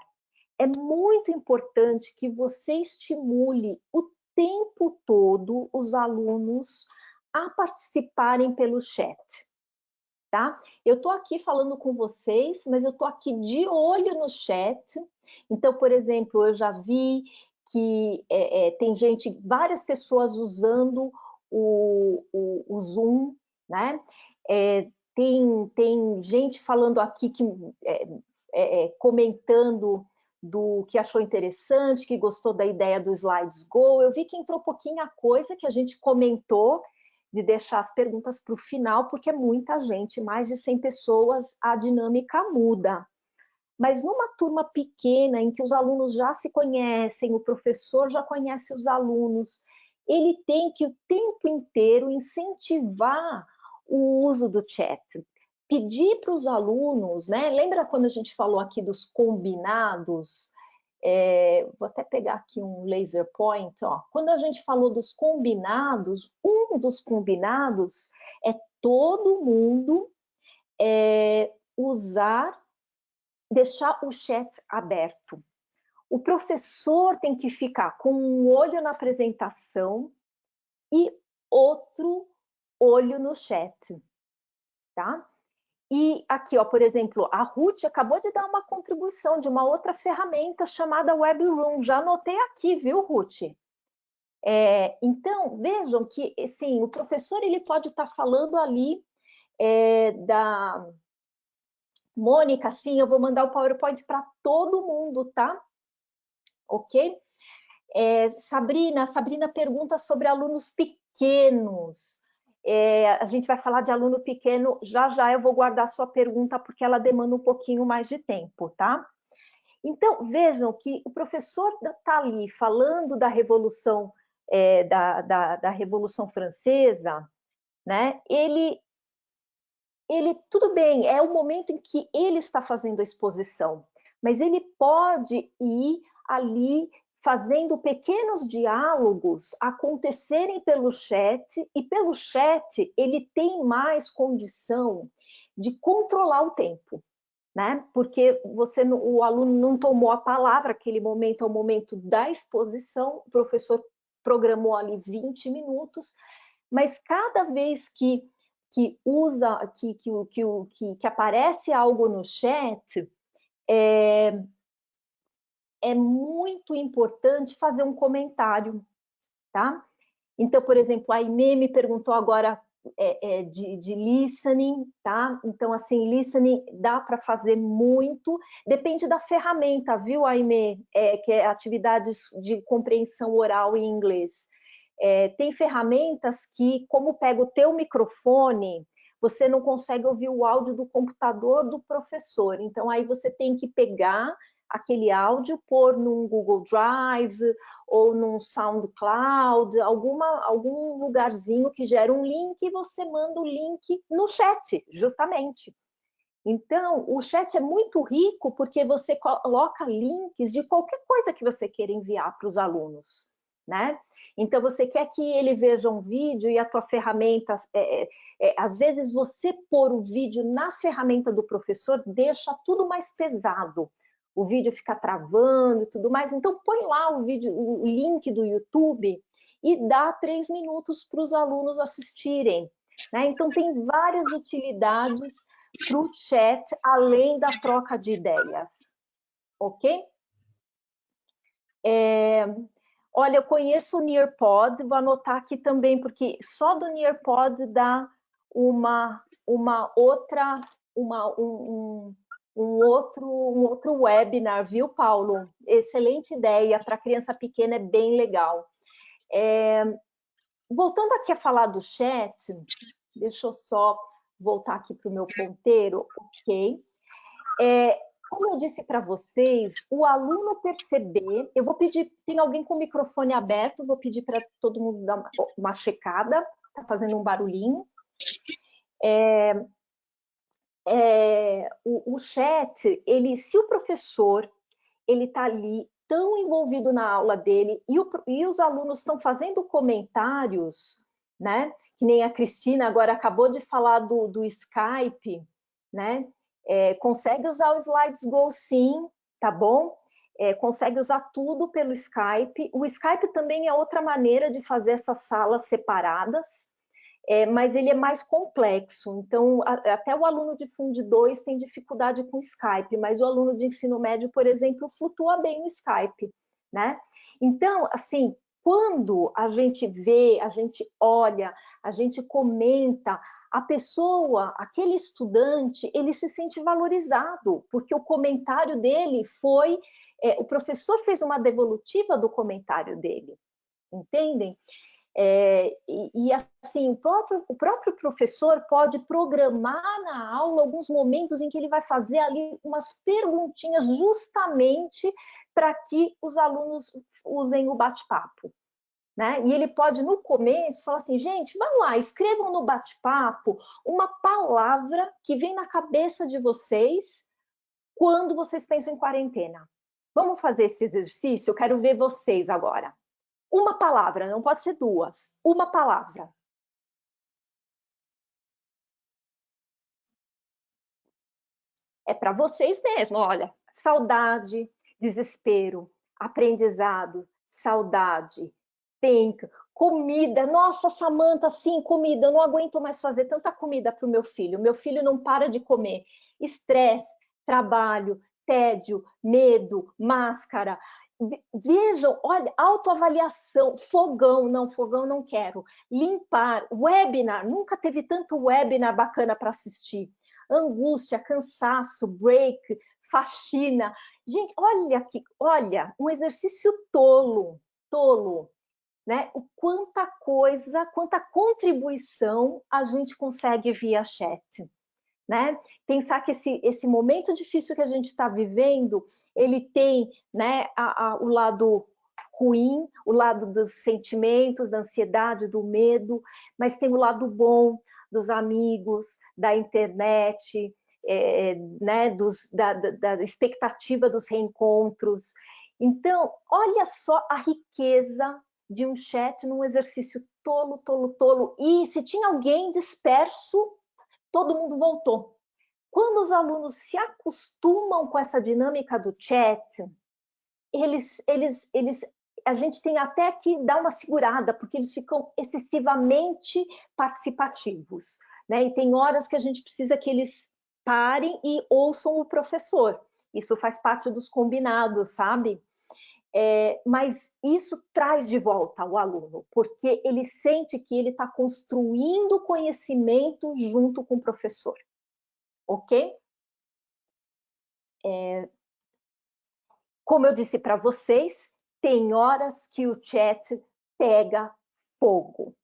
é muito importante que você estimule o tempo todo os alunos a participarem pelo chat, tá? Eu estou aqui falando com vocês, mas eu estou aqui de olho no chat. Então, por exemplo, eu já vi que tem várias pessoas usando o Zoom, né? Tem gente falando aqui que comentando do que achou interessante, que gostou da ideia do Slides Go. Eu vi que entrou pouquinha coisa que a gente comentou, de deixar as perguntas para o final, porque é muita gente, mais de 100 pessoas, a dinâmica muda. Mas numa turma pequena, em que os alunos já se conhecem, o professor já conhece os alunos, ele tem que o tempo inteiro incentivar o uso do chat. Pedir para os alunos, né? Lembra quando a gente falou aqui dos combinados? Vou até pegar aqui um laser point, ó. Quando a gente falou dos combinados, um dos combinados é todo mundo deixar o chat aberto. O professor tem que ficar com um olho na apresentação e outro olho no chat, tá? E aqui, ó, por exemplo, a Ruth acabou de dar uma contribuição de uma outra ferramenta chamada Webroom. Já anotei aqui, viu, Ruth? Então, vejam que, sim, o professor ele pode estar falando ali da Mônica, sim, eu vou mandar o PowerPoint para todo mundo, tá? Ok? Sabrina pergunta sobre alunos pequenos. A gente vai falar de aluno pequeno, já eu vou guardar a sua pergunta, porque ela demanda um pouquinho mais de tempo, tá? Então, vejam que o professor está ali falando da Revolução, da Revolução Francesa, né? Ele, tudo bem, é o momento em que ele está fazendo a exposição, mas ele pode ir ali fazendo pequenos diálogos acontecerem pelo chat, e pelo chat ele tem mais condição de controlar o tempo, né? Porque o aluno não tomou a palavra, aquele momento é o momento da exposição, o professor programou ali 20 minutos, mas cada vez que aparece algo no chat, é muito importante fazer um comentário, tá? Então, por exemplo, a Aimee me perguntou agora de listening, tá? Então, assim, listening dá para fazer muito, depende da ferramenta, viu, Aimee? Que é atividades de compreensão oral em inglês. Tem ferramentas que, como pega o teu microfone, você não consegue ouvir o áudio do computador do professor. Então, aí você tem que pegar aquele áudio, pôr num Google Drive ou num SoundCloud, algum lugarzinho que gera um link, e você manda o link no chat, justamente. Então, o chat é muito rico porque você coloca links de qualquer coisa que você queira enviar para os alunos, né? Então, você quer que ele veja um vídeo e a tua ferramenta... às vezes, você pôr o vídeo na ferramenta do professor deixa tudo mais pesado. O vídeo fica travando e tudo mais. Então, põe lá o link do YouTube e dá 3 minutos para os alunos assistirem, né? Então, tem várias utilidades para o chat, além da troca de ideias, ok? Olha, eu conheço o Nearpod, vou anotar aqui também, porque só do Nearpod dá um outro webinar, viu, Paulo? Excelente ideia, para criança pequena é bem legal. Voltando aqui a falar do chat, deixa eu só voltar aqui para o meu ponteiro, ok? Como eu disse para vocês, o aluno perceber... Eu vou pedir, tem alguém com o microfone aberto, vou pedir para todo mundo dar uma checada, está fazendo um barulhinho. O chat, se o professor está ali tão envolvido na aula dele e os alunos estão fazendo comentários, né? Que nem a Cristina agora acabou de falar do Skype, né? Consegue usar o Slides Go, sim, tá bom? Consegue usar tudo pelo Skype. O Skype também é outra maneira de fazer essas salas separadas, mas ele é mais complexo. Então, até o aluno de Fundo 2 tem dificuldade com Skype, mas o aluno de ensino médio, por exemplo, flutua bem no Skype, né? Então, assim, quando a gente vê, a gente olha, a gente comenta, a pessoa, aquele estudante, ele se sente valorizado, porque o comentário dele foi, o professor fez uma devolutiva do comentário dele, entendem? Assim, o próprio professor pode programar na aula alguns momentos em que ele vai fazer ali umas perguntinhas justamente para que os alunos usem o bate-papo. Né? E ele pode, no começo, falar assim, gente, vamos lá, escrevam no bate-papo uma palavra que vem na cabeça de vocês quando vocês pensam em quarentena. Vamos fazer esse exercício? Eu quero ver vocês agora. Uma palavra, não pode ser duas. Uma palavra. É para vocês mesmo, olha. Saudade, desespero, aprendizado, saudade, penca, comida. Nossa, Samantha, sim, comida. Eu não aguento mais fazer tanta comida para o meu filho. Meu filho não para de comer. Estresse, trabalho, tédio, medo, máscara. Vejam, olha, autoavaliação, fogão não quero. Limpar, webinar, nunca teve tanto webinar bacana para assistir. Angústia, cansaço, break, faxina. Gente, olha aqui, olha, um exercício tolo, né? O quanta coisa, quanta contribuição a gente consegue via chat. Né? Pensar que esse momento difícil que a gente está vivendo, ele tem, né, o lado ruim, o lado dos sentimentos, da ansiedade, do medo, mas tem o lado bom dos amigos, da internet, né, da expectativa dos reencontros. Então, olha só a riqueza de um chat num exercício tolo. E se tinha alguém disperso, todo mundo voltou. Quando os alunos se acostumam com essa dinâmica do chat, a gente tem até que dar uma segurada, porque eles ficam excessivamente participativos, né? E tem horas que a gente precisa que eles parem e ouçam o professor. Isso faz parte dos combinados, sabe? Mas isso traz de volta o aluno, porque ele sente que ele está construindo conhecimento junto com o professor, ok? Como eu disse para vocês, tem horas que o chat pega fogo.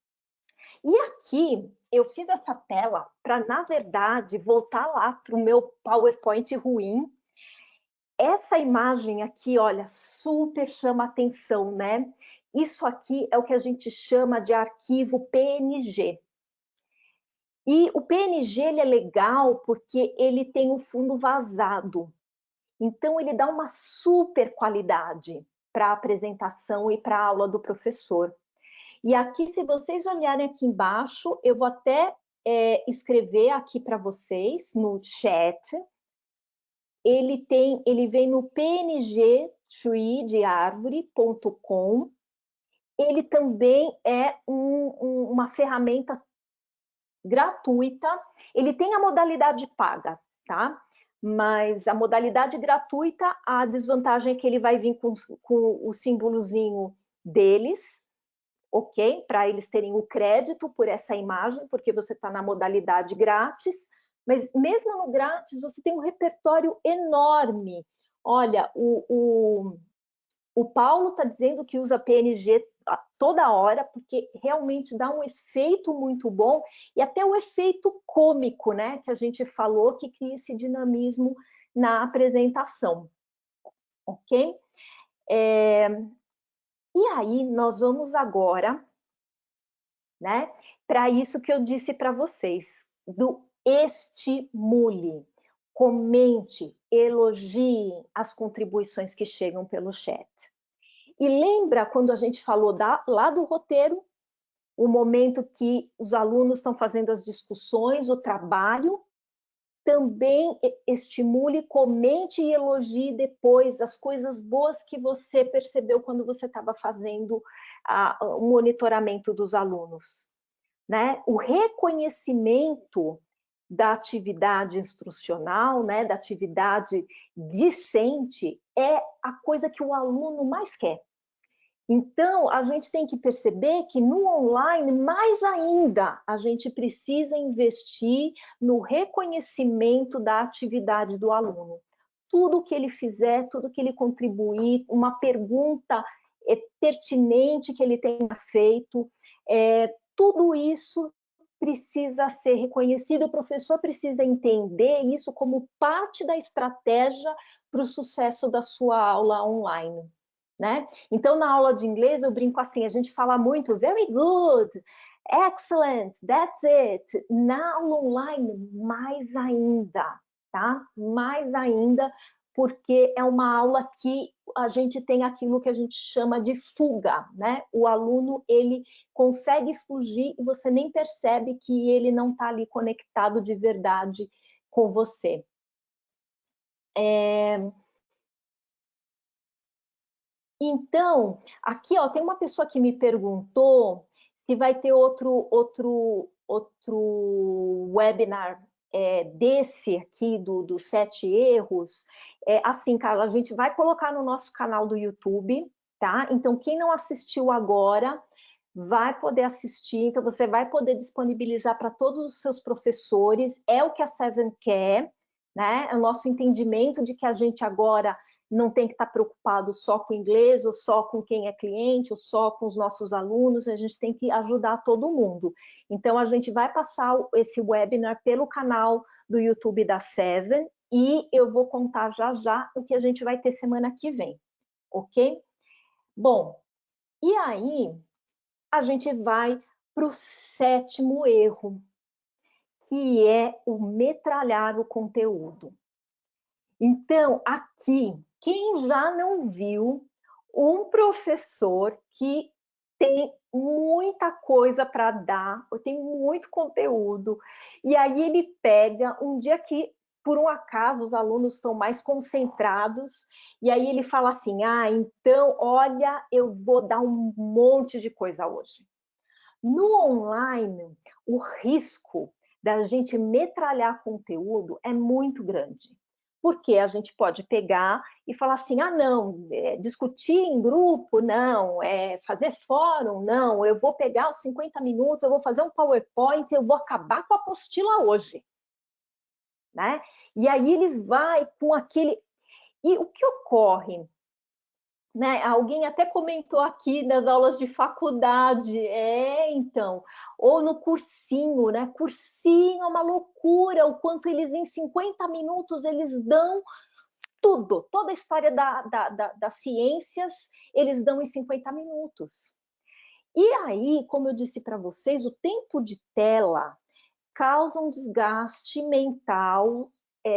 E aqui eu fiz essa tela para, na verdade, voltar lá para o meu PowerPoint ruim. Essa imagem aqui, olha, super chama atenção, né? Isso aqui é o que a gente chama de arquivo PNG. E o PNG ele é legal porque ele tem o fundo vazado. Então, ele dá uma super qualidade para a apresentação e para a aula do professor. E aqui, se vocês olharem aqui embaixo, eu vou até escrever aqui para vocês no chat. Ele vem no pngtree de árvore.com. Ele também é uma ferramenta gratuita. Ele tem a modalidade paga, tá? Mas a modalidade gratuita, a desvantagem é que ele vai vir com o símbolozinho deles, ok? Para eles terem o crédito por essa imagem, porque você está na modalidade grátis. Mas mesmo no grátis, você tem um repertório enorme. Olha, o Paulo está dizendo que usa PNG toda hora, porque realmente dá um efeito muito bom, e até o efeito cômico, né, que a gente falou, que cria esse dinamismo na apresentação, ok? E aí, nós vamos agora, né, para isso que eu disse para vocês, do estimule. Comente, elogie as contribuições que chegam pelo chat. E lembra quando a gente falou lá do roteiro, o momento que os alunos estão fazendo as discussões, o trabalho? Também estimule, comente e elogie depois as coisas boas que você percebeu quando você estava fazendo o monitoramento dos alunos. Né? O reconhecimento da atividade instrucional, né, da atividade discente, é a coisa que o aluno mais quer. Então, a gente tem que perceber que no online, mais ainda, a gente precisa investir no reconhecimento da atividade do aluno. Tudo que ele fizer, tudo que ele contribuir, uma pergunta pertinente que ele tenha feito, tudo isso precisa ser reconhecido, o professor precisa entender isso como parte da estratégia para o sucesso da sua aula online. Né? Então, na aula de inglês, eu brinco assim, a gente fala muito very good, excellent, that's it. Na aula online, mais ainda, tá? Mais ainda, porque é uma aula que a gente tem aquilo que a gente chama de fuga, né? O aluno, ele consegue fugir e você nem percebe que ele não está ali conectado de verdade com você. Então, aqui ó, tem uma pessoa que me perguntou se vai ter outro webinar desse aqui, dos 7 erros. Assim, Carla, a gente vai colocar no nosso canal do YouTube, tá? Então, quem não assistiu agora, vai poder assistir. Então, você vai poder disponibilizar para todos os seus professores. É o que a Seven quer, né? É o nosso entendimento de que a gente agora não tem que estar preocupado só com inglês, ou só com quem é cliente, ou só com os nossos alunos, a gente tem que ajudar todo mundo. Então, a gente vai passar esse webinar pelo canal do YouTube da Seven, e eu vou contar já já o que a gente vai ter semana que vem, ok? Bom, e aí a gente vai para o 7º erro, que é o metralhar o conteúdo. Então, aqui, quem já não viu um professor que tem muita coisa para dar, tem muito conteúdo, e aí ele pega um dia que, por um acaso, os alunos estão mais concentrados, e aí ele fala assim, então, olha, eu vou dar um monte de coisa hoje. No online, o risco da gente metralhar conteúdo é muito grande. Porque a gente pode pegar e falar assim, não, discutir em grupo, não, fazer fórum, não, eu vou pegar os 50 minutos, eu vou fazer um PowerPoint, eu vou acabar com a apostila hoje. Né? E aí ele vai com aquele... E o que ocorre? Né? Alguém até comentou aqui nas aulas de faculdade, então, ou no cursinho, né? Cursinho é uma loucura, o quanto eles em 50 minutos eles dão tudo, toda a história das ciências, eles dão em 50 minutos. E aí, como eu disse para vocês, o tempo de tela causa um desgaste mental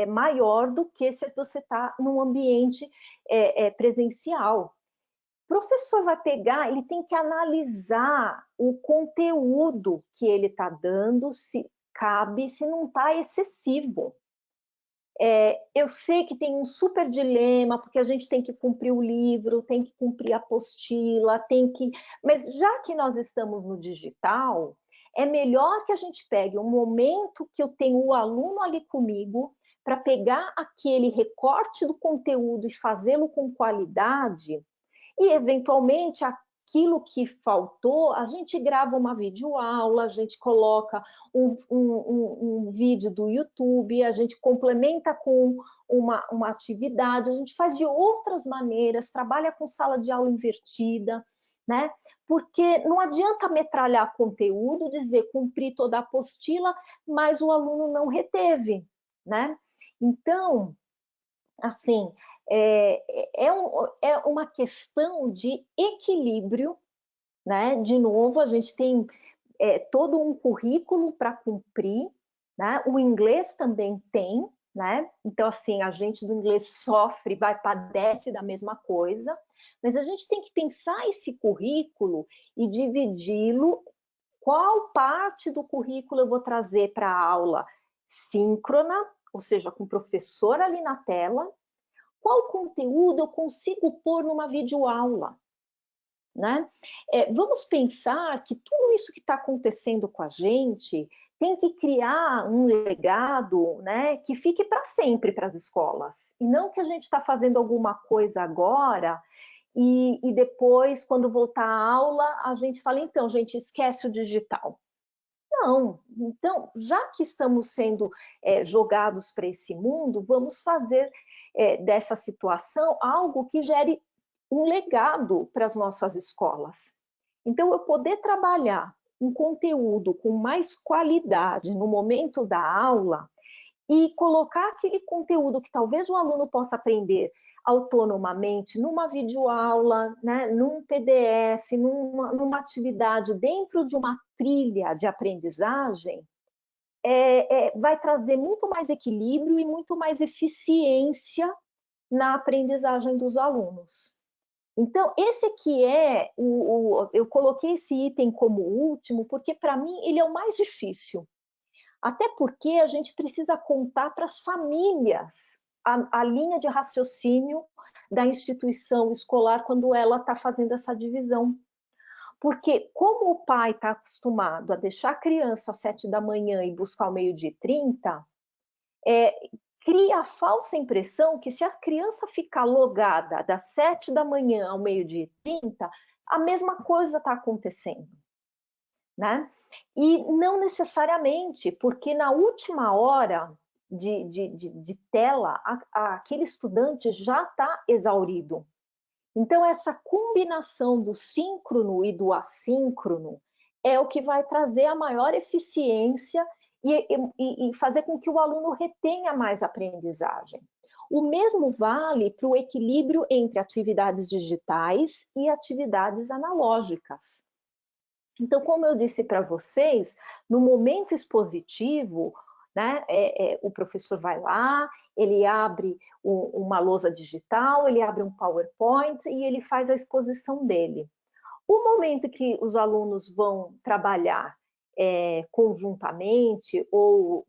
maior do que se você está num ambiente presencial. O professor vai pegar, ele tem que analisar o conteúdo que ele está dando, se cabe, se não está excessivo. Eu sei que tem um super dilema, porque a gente tem que cumprir o livro, tem que cumprir a apostila, mas já que nós estamos no digital, é melhor que a gente pegue um momento que eu tenho o aluno ali comigo, para pegar aquele recorte do conteúdo e fazê-lo com qualidade, e, eventualmente, aquilo que faltou, a gente grava uma videoaula, a gente coloca um vídeo do YouTube, a gente complementa com uma atividade, a gente faz de outras maneiras, trabalha com sala de aula invertida, né? Porque não adianta metralhar conteúdo, dizer cumprir toda a apostila, mas o aluno não reteve, né? Então, assim, é uma questão de equilíbrio, né? De novo, a gente tem todo um currículo para cumprir, né? O inglês também tem, né? Então, assim, a gente do inglês sofre, padece da mesma coisa, mas a gente tem que pensar esse currículo e dividi-lo. Qual parte do currículo eu vou trazer para a aula síncrona, ou seja, com o professor ali na tela, qual conteúdo eu consigo pôr numa videoaula, né? Vamos pensar que tudo isso que está acontecendo com a gente tem que criar um legado, né, que fique para sempre para as escolas, e não que a gente está fazendo alguma coisa agora e depois, quando voltar à aula, a gente fala, então, gente, esquece o digital. Não, então, já que estamos sendo jogados para esse mundo, vamos fazer dessa situação algo que gere um legado para as nossas escolas. Então, eu poder trabalhar um conteúdo com mais qualidade no momento da aula e colocar aquele conteúdo que talvez o aluno possa aprender autonomamente numa videoaula, né, num PDF, numa atividade dentro de uma trilha de aprendizagem, vai trazer muito mais equilíbrio e muito mais eficiência na aprendizagem dos alunos. Então, esse aqui eu coloquei esse item como último, porque para mim ele é o mais difícil. Até porque a gente precisa contar para as famílias a linha de raciocínio da instituição escolar quando ela está fazendo essa divisão. Porque como o pai está acostumado a deixar a criança às 7 da manhã e buscar ao 12h30, cria a falsa impressão que se a criança ficar logada das 7 da manhã ao 12h30, a mesma coisa está acontecendo. Né? E não necessariamente, porque na última hora de tela, aquele estudante já está exaurido. Então, essa combinação do síncrono e do assíncrono é o que vai trazer a maior eficiência e fazer com que o aluno retenha mais aprendizagem. O mesmo vale para o equilíbrio entre atividades digitais e atividades analógicas. Então, como eu disse para vocês, no momento expositivo, né, o professor vai lá, ele abre uma lousa digital, ele abre um PowerPoint e ele faz a exposição dele. O momento que os alunos vão trabalhar conjuntamente, ou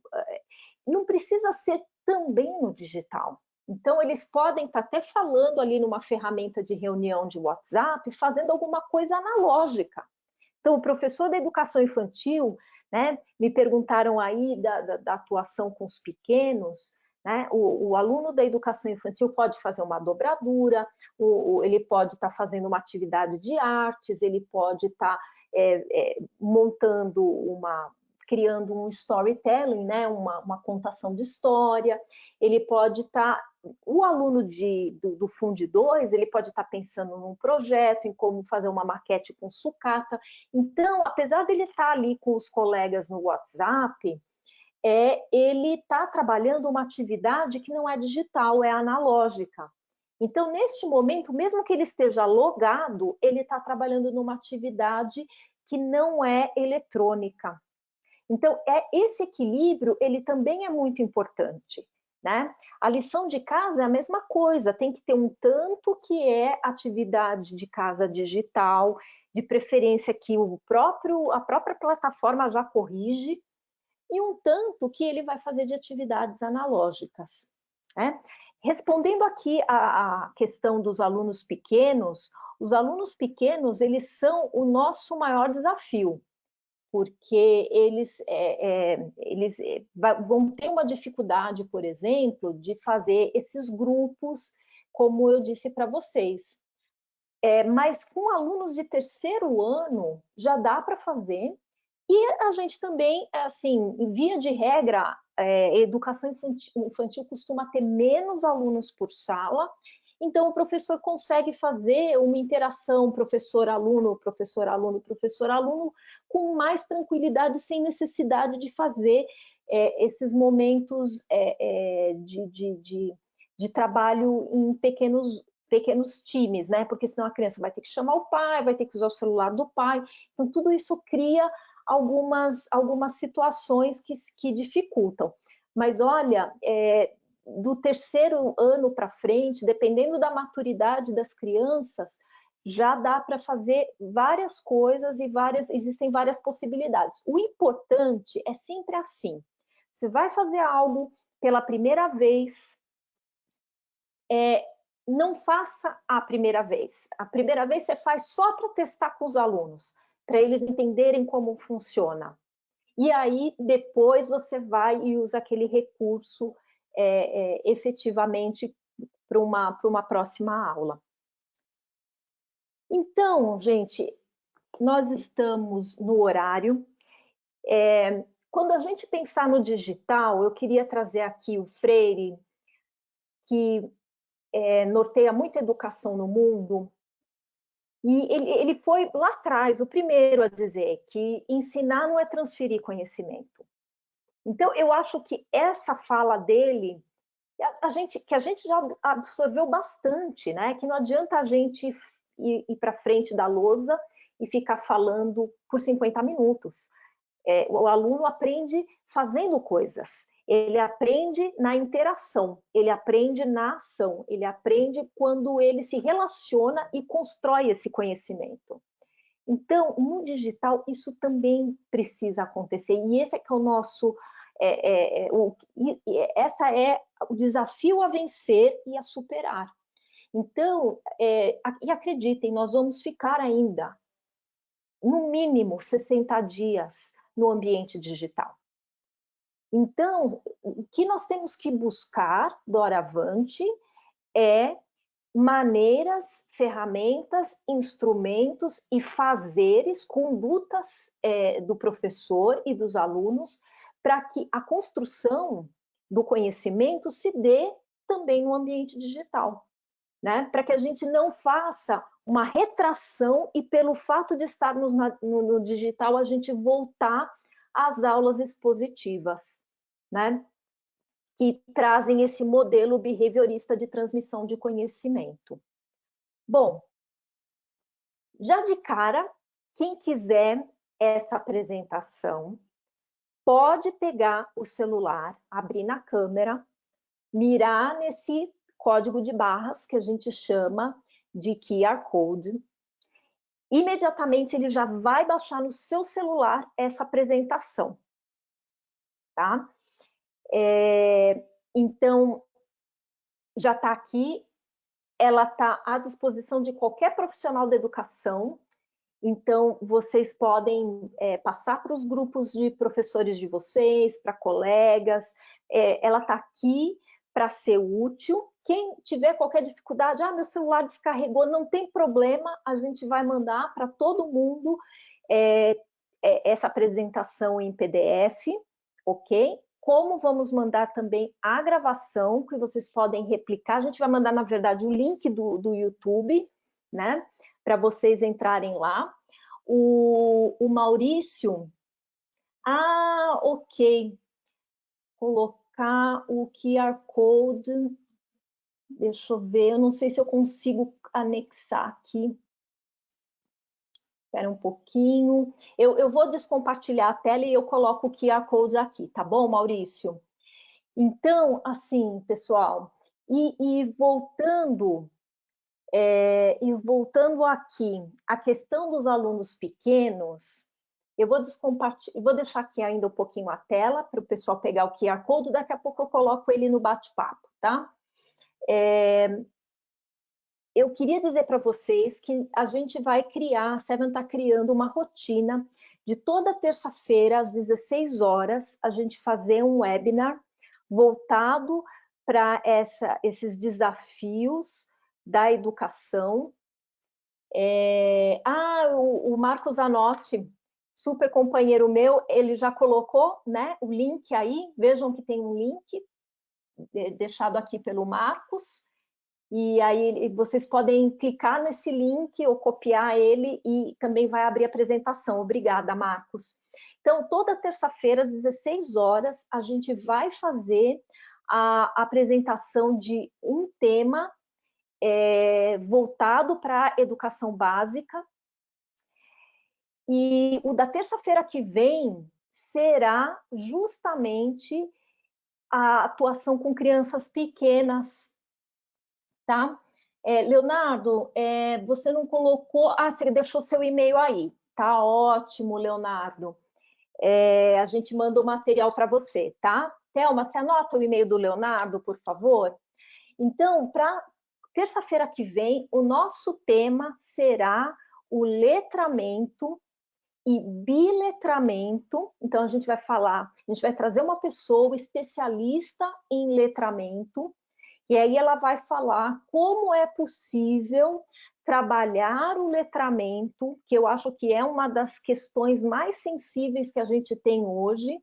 não precisa ser também no digital. Então, eles podem estar até falando ali numa ferramenta de reunião de WhatsApp, fazendo alguma coisa analógica. Então, o professor da educação infantil, né, me perguntaram aí da atuação com os pequenos, né, o aluno da educação infantil pode fazer uma dobradura, ele pode estar fazendo uma atividade de artes, ele pode estar criando um storytelling, né, uma contação de história, ele pode estar o aluno do Fundi 2, ele pode estar pensando num projeto, em como fazer uma maquete com sucata. Então, apesar dele estar ali com os colegas no WhatsApp, ele está trabalhando uma atividade que não é digital, é analógica. Então, neste momento, mesmo que ele esteja logado, ele está trabalhando numa atividade que não é eletrônica. Então, esse equilíbrio, ele também é muito importante. Né? A lição de casa é a mesma coisa, tem que ter um tanto que é atividade de casa digital, de preferência que a própria plataforma já corrige, e um tanto que ele vai fazer de atividades analógicas. Né? Respondendo aqui a questão dos alunos pequenos, os alunos pequenos, eles são o nosso maior desafio, porque eles vão ter uma dificuldade, por exemplo, de fazer esses grupos, como eu disse para vocês. Mas com alunos de terceiro ano, já dá para fazer. E a gente também, assim, em via de regra, educação infantil costuma ter menos alunos por sala, então o professor consegue fazer uma interação professor-aluno, professor-aluno, professor-aluno com mais tranquilidade, sem necessidade de fazer esses momentos de trabalho em pequenos times, né? Porque senão a criança vai ter que chamar o pai, vai ter que usar o celular do pai. Então, tudo isso cria algumas situações que dificultam. Mas, olha, do terceiro ano para frente, dependendo da maturidade das crianças, já dá para fazer várias coisas e existem várias possibilidades. O importante é sempre assim. Você vai fazer algo pela primeira vez, não faça a primeira vez. A primeira vez você faz só para testar com os alunos, para eles entenderem como funciona. E aí, depois, você vai e usa aquele recurso efetivamente para uma próxima aula. Então, gente, nós estamos no horário. Quando a gente pensar no digital, eu queria trazer aqui o Freire, que norteia muita educação no mundo, e ele foi lá atrás o primeiro a dizer que ensinar não é transferir conhecimento. Então, eu acho que essa fala dele, que a gente já absorveu bastante, né? Que não adianta a gente ir para frente da lousa e ficar falando por 50 minutos. O aluno aprende fazendo coisas, ele aprende na interação, ele aprende na ação, ele aprende quando ele se relaciona e constrói esse conhecimento. Então, no digital, isso também precisa acontecer, e esse é que é o nosso... essa é o desafio a vencer e a superar. Então, e acreditem, nós vamos ficar ainda, no mínimo, 60 dias no ambiente digital. Então, o que nós temos que buscar, doravante, é maneiras, ferramentas, instrumentos e fazeres, condutas do professor e dos alunos, para que a construção do conhecimento se dê também no ambiente digital, né? Para que a gente não faça uma retração e pelo fato de estarmos no digital, a gente voltar às aulas expositivas, né? Que trazem esse modelo behaviorista de transmissão de conhecimento. Bom, já de cara, quem quiser essa apresentação, pode pegar o celular, abrir na câmera, mirar nesse código de barras que a gente chama de QR Code. Imediatamente ele já vai baixar no seu celular essa apresentação, tá? Então, já está aqui, ela está à disposição de qualquer profissional da educação, então vocês podem passar para os grupos de professores de vocês, para colegas, ela está aqui para ser útil. Quem tiver qualquer dificuldade, meu celular descarregou, não tem problema, a gente vai mandar para todo mundo essa apresentação em PDF, ok? Como vamos mandar também a gravação, que vocês podem replicar. A gente vai mandar, na verdade, o link do YouTube, né? Para vocês entrarem lá. O Maurício... ok. Colocar o QR Code. Deixa eu ver, eu não sei se eu consigo anexar aqui. Espera um pouquinho. Eu vou descompartilhar a tela e eu coloco o QR Code aqui, tá bom, Maurício? Então, assim, pessoal, e voltando aqui, a questão dos alunos pequenos, eu vou deixar aqui ainda um pouquinho a tela para o pessoal pegar o QR Code, daqui a pouco eu coloco ele no bate-papo, tá? Eu queria dizer para vocês que a gente vai criar, a Seven está criando uma rotina de toda terça-feira, às 16 horas, a gente fazer um webinar voltado para esses desafios da educação. O Marcos Zanotti, super companheiro meu, ele já colocou, né, o link aí, vejam que tem um link deixado aqui pelo Marcos, e aí vocês podem clicar nesse link ou copiar ele e também vai abrir a apresentação. Obrigada, Marcos. Então, toda terça-feira, às 16 horas, a gente vai fazer a apresentação de um tema voltado para a educação básica. E o da terça-feira que vem será justamente a atuação com crianças pequenas, tá? Leonardo, você não colocou... você deixou seu e-mail aí. Tá ótimo, Leonardo. A gente manda o material para você, tá? Thelma, você anota o e-mail do Leonardo, por favor? Então, para terça-feira que vem, o nosso tema será o letramento e biletramento. Então, a gente vai trazer uma pessoa especialista em letramento, e aí ela vai falar como é possível trabalhar o letramento, que eu acho que é uma das questões mais sensíveis que a gente tem hoje,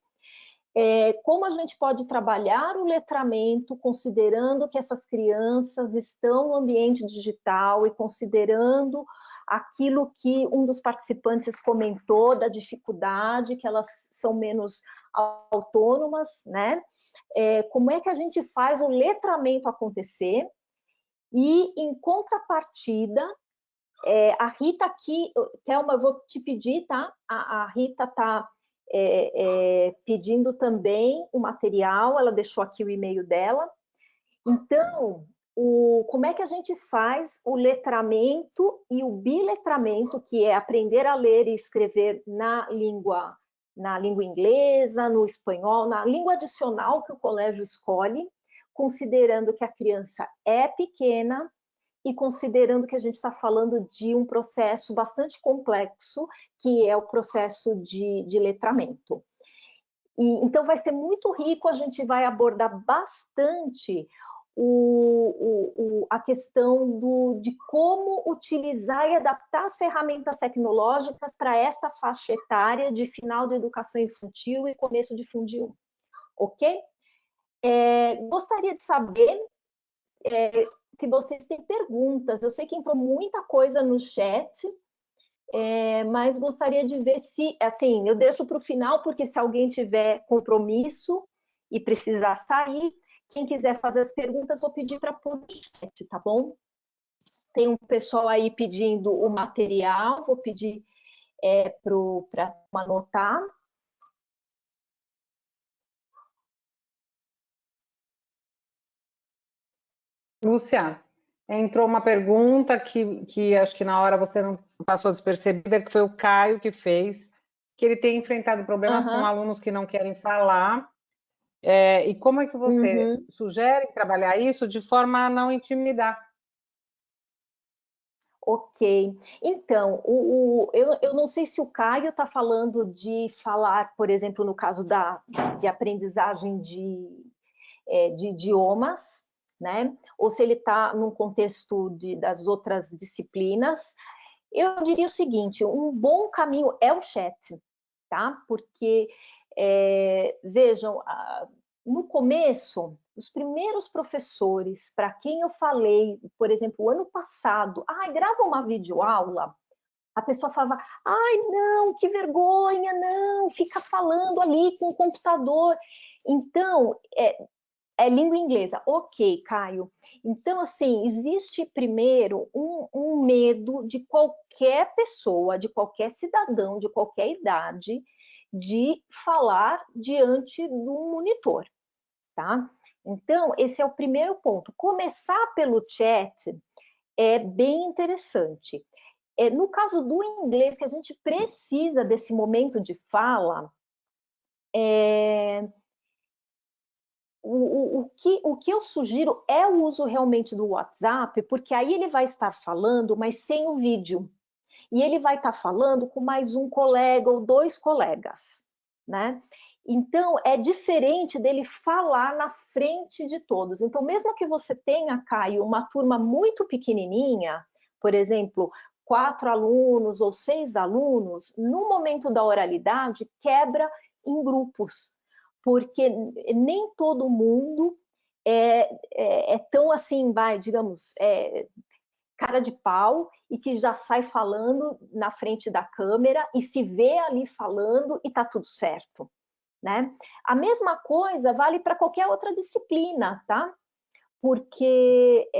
como a gente pode trabalhar o letramento, considerando que essas crianças estão no ambiente digital e considerando aquilo que um dos participantes comentou, da dificuldade, que elas são menos autônomas, né? Como é que a gente faz o letramento acontecer? E, em contrapartida, a Rita aqui, Thelma, eu vou te pedir, tá? A Rita está pedindo também o material, ela deixou aqui o e-mail dela. Então, como é que a gente faz o letramento e o biletramento, que é aprender a ler e escrever na língua inglesa, no espanhol, na língua adicional que o colégio escolhe, considerando que a criança é pequena e considerando que a gente está falando de um processo bastante complexo, que é o processo de letramento. Então, vai ser muito rico, a gente vai abordar bastante a questão de como utilizar e adaptar as ferramentas tecnológicas para essa faixa etária de final de educação infantil e começo de Fundi 1, ok? Gostaria de saber se vocês têm perguntas. Eu sei que entrou muita coisa no chat, mas gostaria de ver se, assim, eu deixo para o final, porque se alguém tiver compromisso e precisar sair, quem quiser fazer as perguntas, vou pedir para pôr no chat, tá bom? Tem um pessoal aí pedindo o material, vou pedir para anotar. Lúcia, entrou uma pergunta que acho que na hora você não passou despercebida, que foi o Caio que fez, que ele tem enfrentado problemas com alunos que não querem falar. E como é que você sugere trabalhar isso de forma a não intimidar? Ok. Então, eu não sei se o Caio está falando de falar, por exemplo, no caso de aprendizagem de idiomas, né? Ou se ele está num contexto das outras disciplinas. Eu diria o seguinte, um bom caminho é o chat, tá? Porque, vejam, no começo, os primeiros professores para quem eu falei, por exemplo, o ano passado, grava uma videoaula, a pessoa falava, não, que vergonha, não, fica falando ali com o computador. Então, é língua inglesa. Ok, Caio. Então, assim, existe primeiro um medo de qualquer pessoa, de qualquer cidadão, de qualquer idade, de falar diante do monitor, tá? Então, esse é o primeiro ponto. Começar pelo chat é bem interessante. No caso do inglês, que a gente precisa desse momento de fala, o que eu sugiro é o uso realmente do WhatsApp, porque aí ele vai estar falando, mas sem o vídeo. E ele vai estar falando com mais um colega ou dois colegas, né? Então, é diferente dele falar na frente de todos. Então, mesmo que você tenha, Caio, uma turma muito pequenininha, por exemplo, 4 alunos ou 6 alunos, no momento da oralidade, quebra em grupos, porque nem todo mundo é tão assim, digamos, cara de pau e que já sai falando na frente da câmera e se vê ali falando e tá tudo certo, né? A mesma coisa vale para qualquer outra disciplina, tá? Porque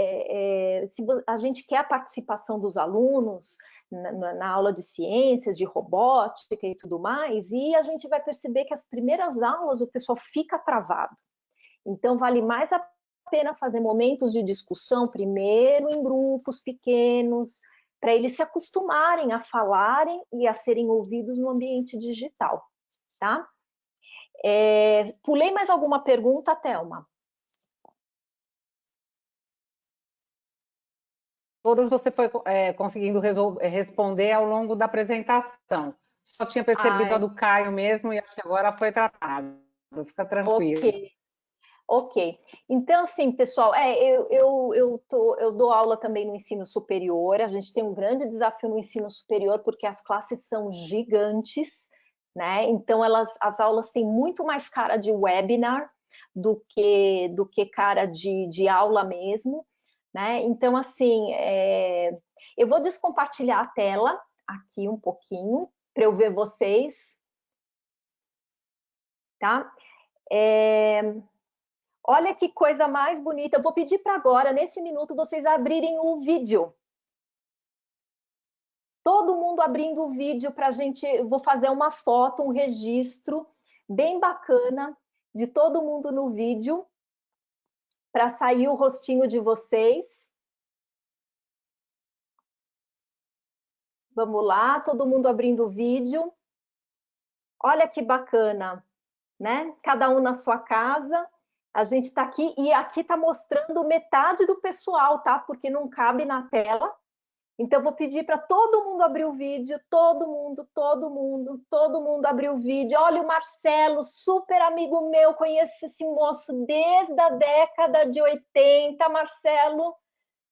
se a gente quer a participação dos alunos na aula de ciências, de robótica e tudo mais, e a gente vai perceber que as primeiras aulas o pessoal fica travado. Então, vale mais a pena fazer momentos de discussão primeiro em grupos pequenos, para eles se acostumarem a falarem e a serem ouvidos no ambiente digital, tá? Pulei mais alguma pergunta, Thelma? Todas você foi conseguindo responder ao longo da apresentação. Só tinha percebido a do Caio mesmo e acho que agora foi tratado. Fica tranquilo. Ok. Ok. Então, assim, pessoal, eu dou aula também no ensino superior. A gente tem um grande desafio no ensino superior, porque as classes são gigantes, né? Então, as aulas têm muito mais cara de webinar do que cara de aula mesmo, né? Então, assim, eu vou descompartilhar a tela aqui um pouquinho, para eu ver vocês, tá? Olha que coisa mais bonita. Eu vou pedir para agora, nesse minuto, vocês abrirem o vídeo. Todo mundo abrindo o vídeo para a gente. Eu vou fazer uma foto, um registro bem bacana de todo mundo no vídeo, para sair o rostinho de vocês. Vamos lá, todo mundo abrindo o vídeo. Olha que bacana, né? Cada um na sua casa. A gente está aqui e aqui está mostrando metade do pessoal, tá? Porque não cabe na tela. Então, eu vou pedir para todo mundo abrir o vídeo, todo mundo abrir o vídeo. Olha o Marcelo, super amigo meu, conheço esse moço desde a década de 80, Marcelo,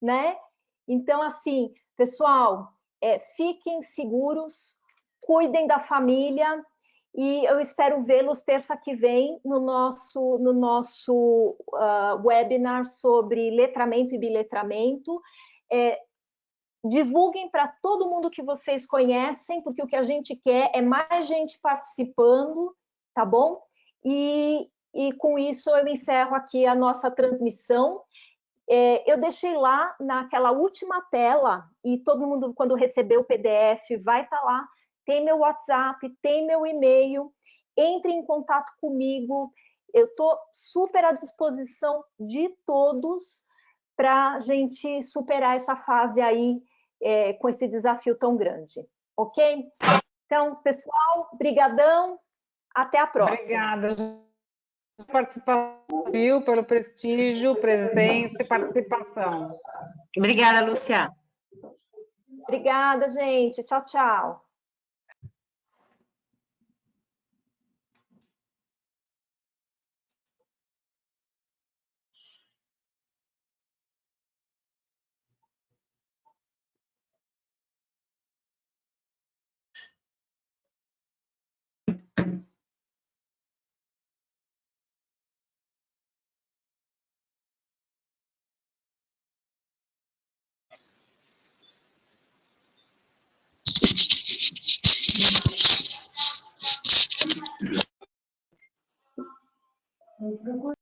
né? Então, assim, pessoal, fiquem seguros, cuidem da família e eu espero vê-los terça que vem no nosso webinar sobre letramento e biletramento. Divulguem para todo mundo que vocês conhecem, porque o que a gente quer é mais gente participando, tá bom? E com isso eu encerro aqui a nossa transmissão. Eu deixei lá naquela última tela, e todo mundo, quando receber o PDF, vai estar lá. Tem meu WhatsApp, tem meu e-mail. Entre em contato comigo. Eu estou super à disposição de todos para a gente superar essa fase aí com esse desafio tão grande. Ok? Então, pessoal, brigadão. Até a próxima. Obrigada. Participação, pelo prestígio, presença e participação. Obrigada, Lúcia. Obrigada, gente. Tchau, tchau. Procura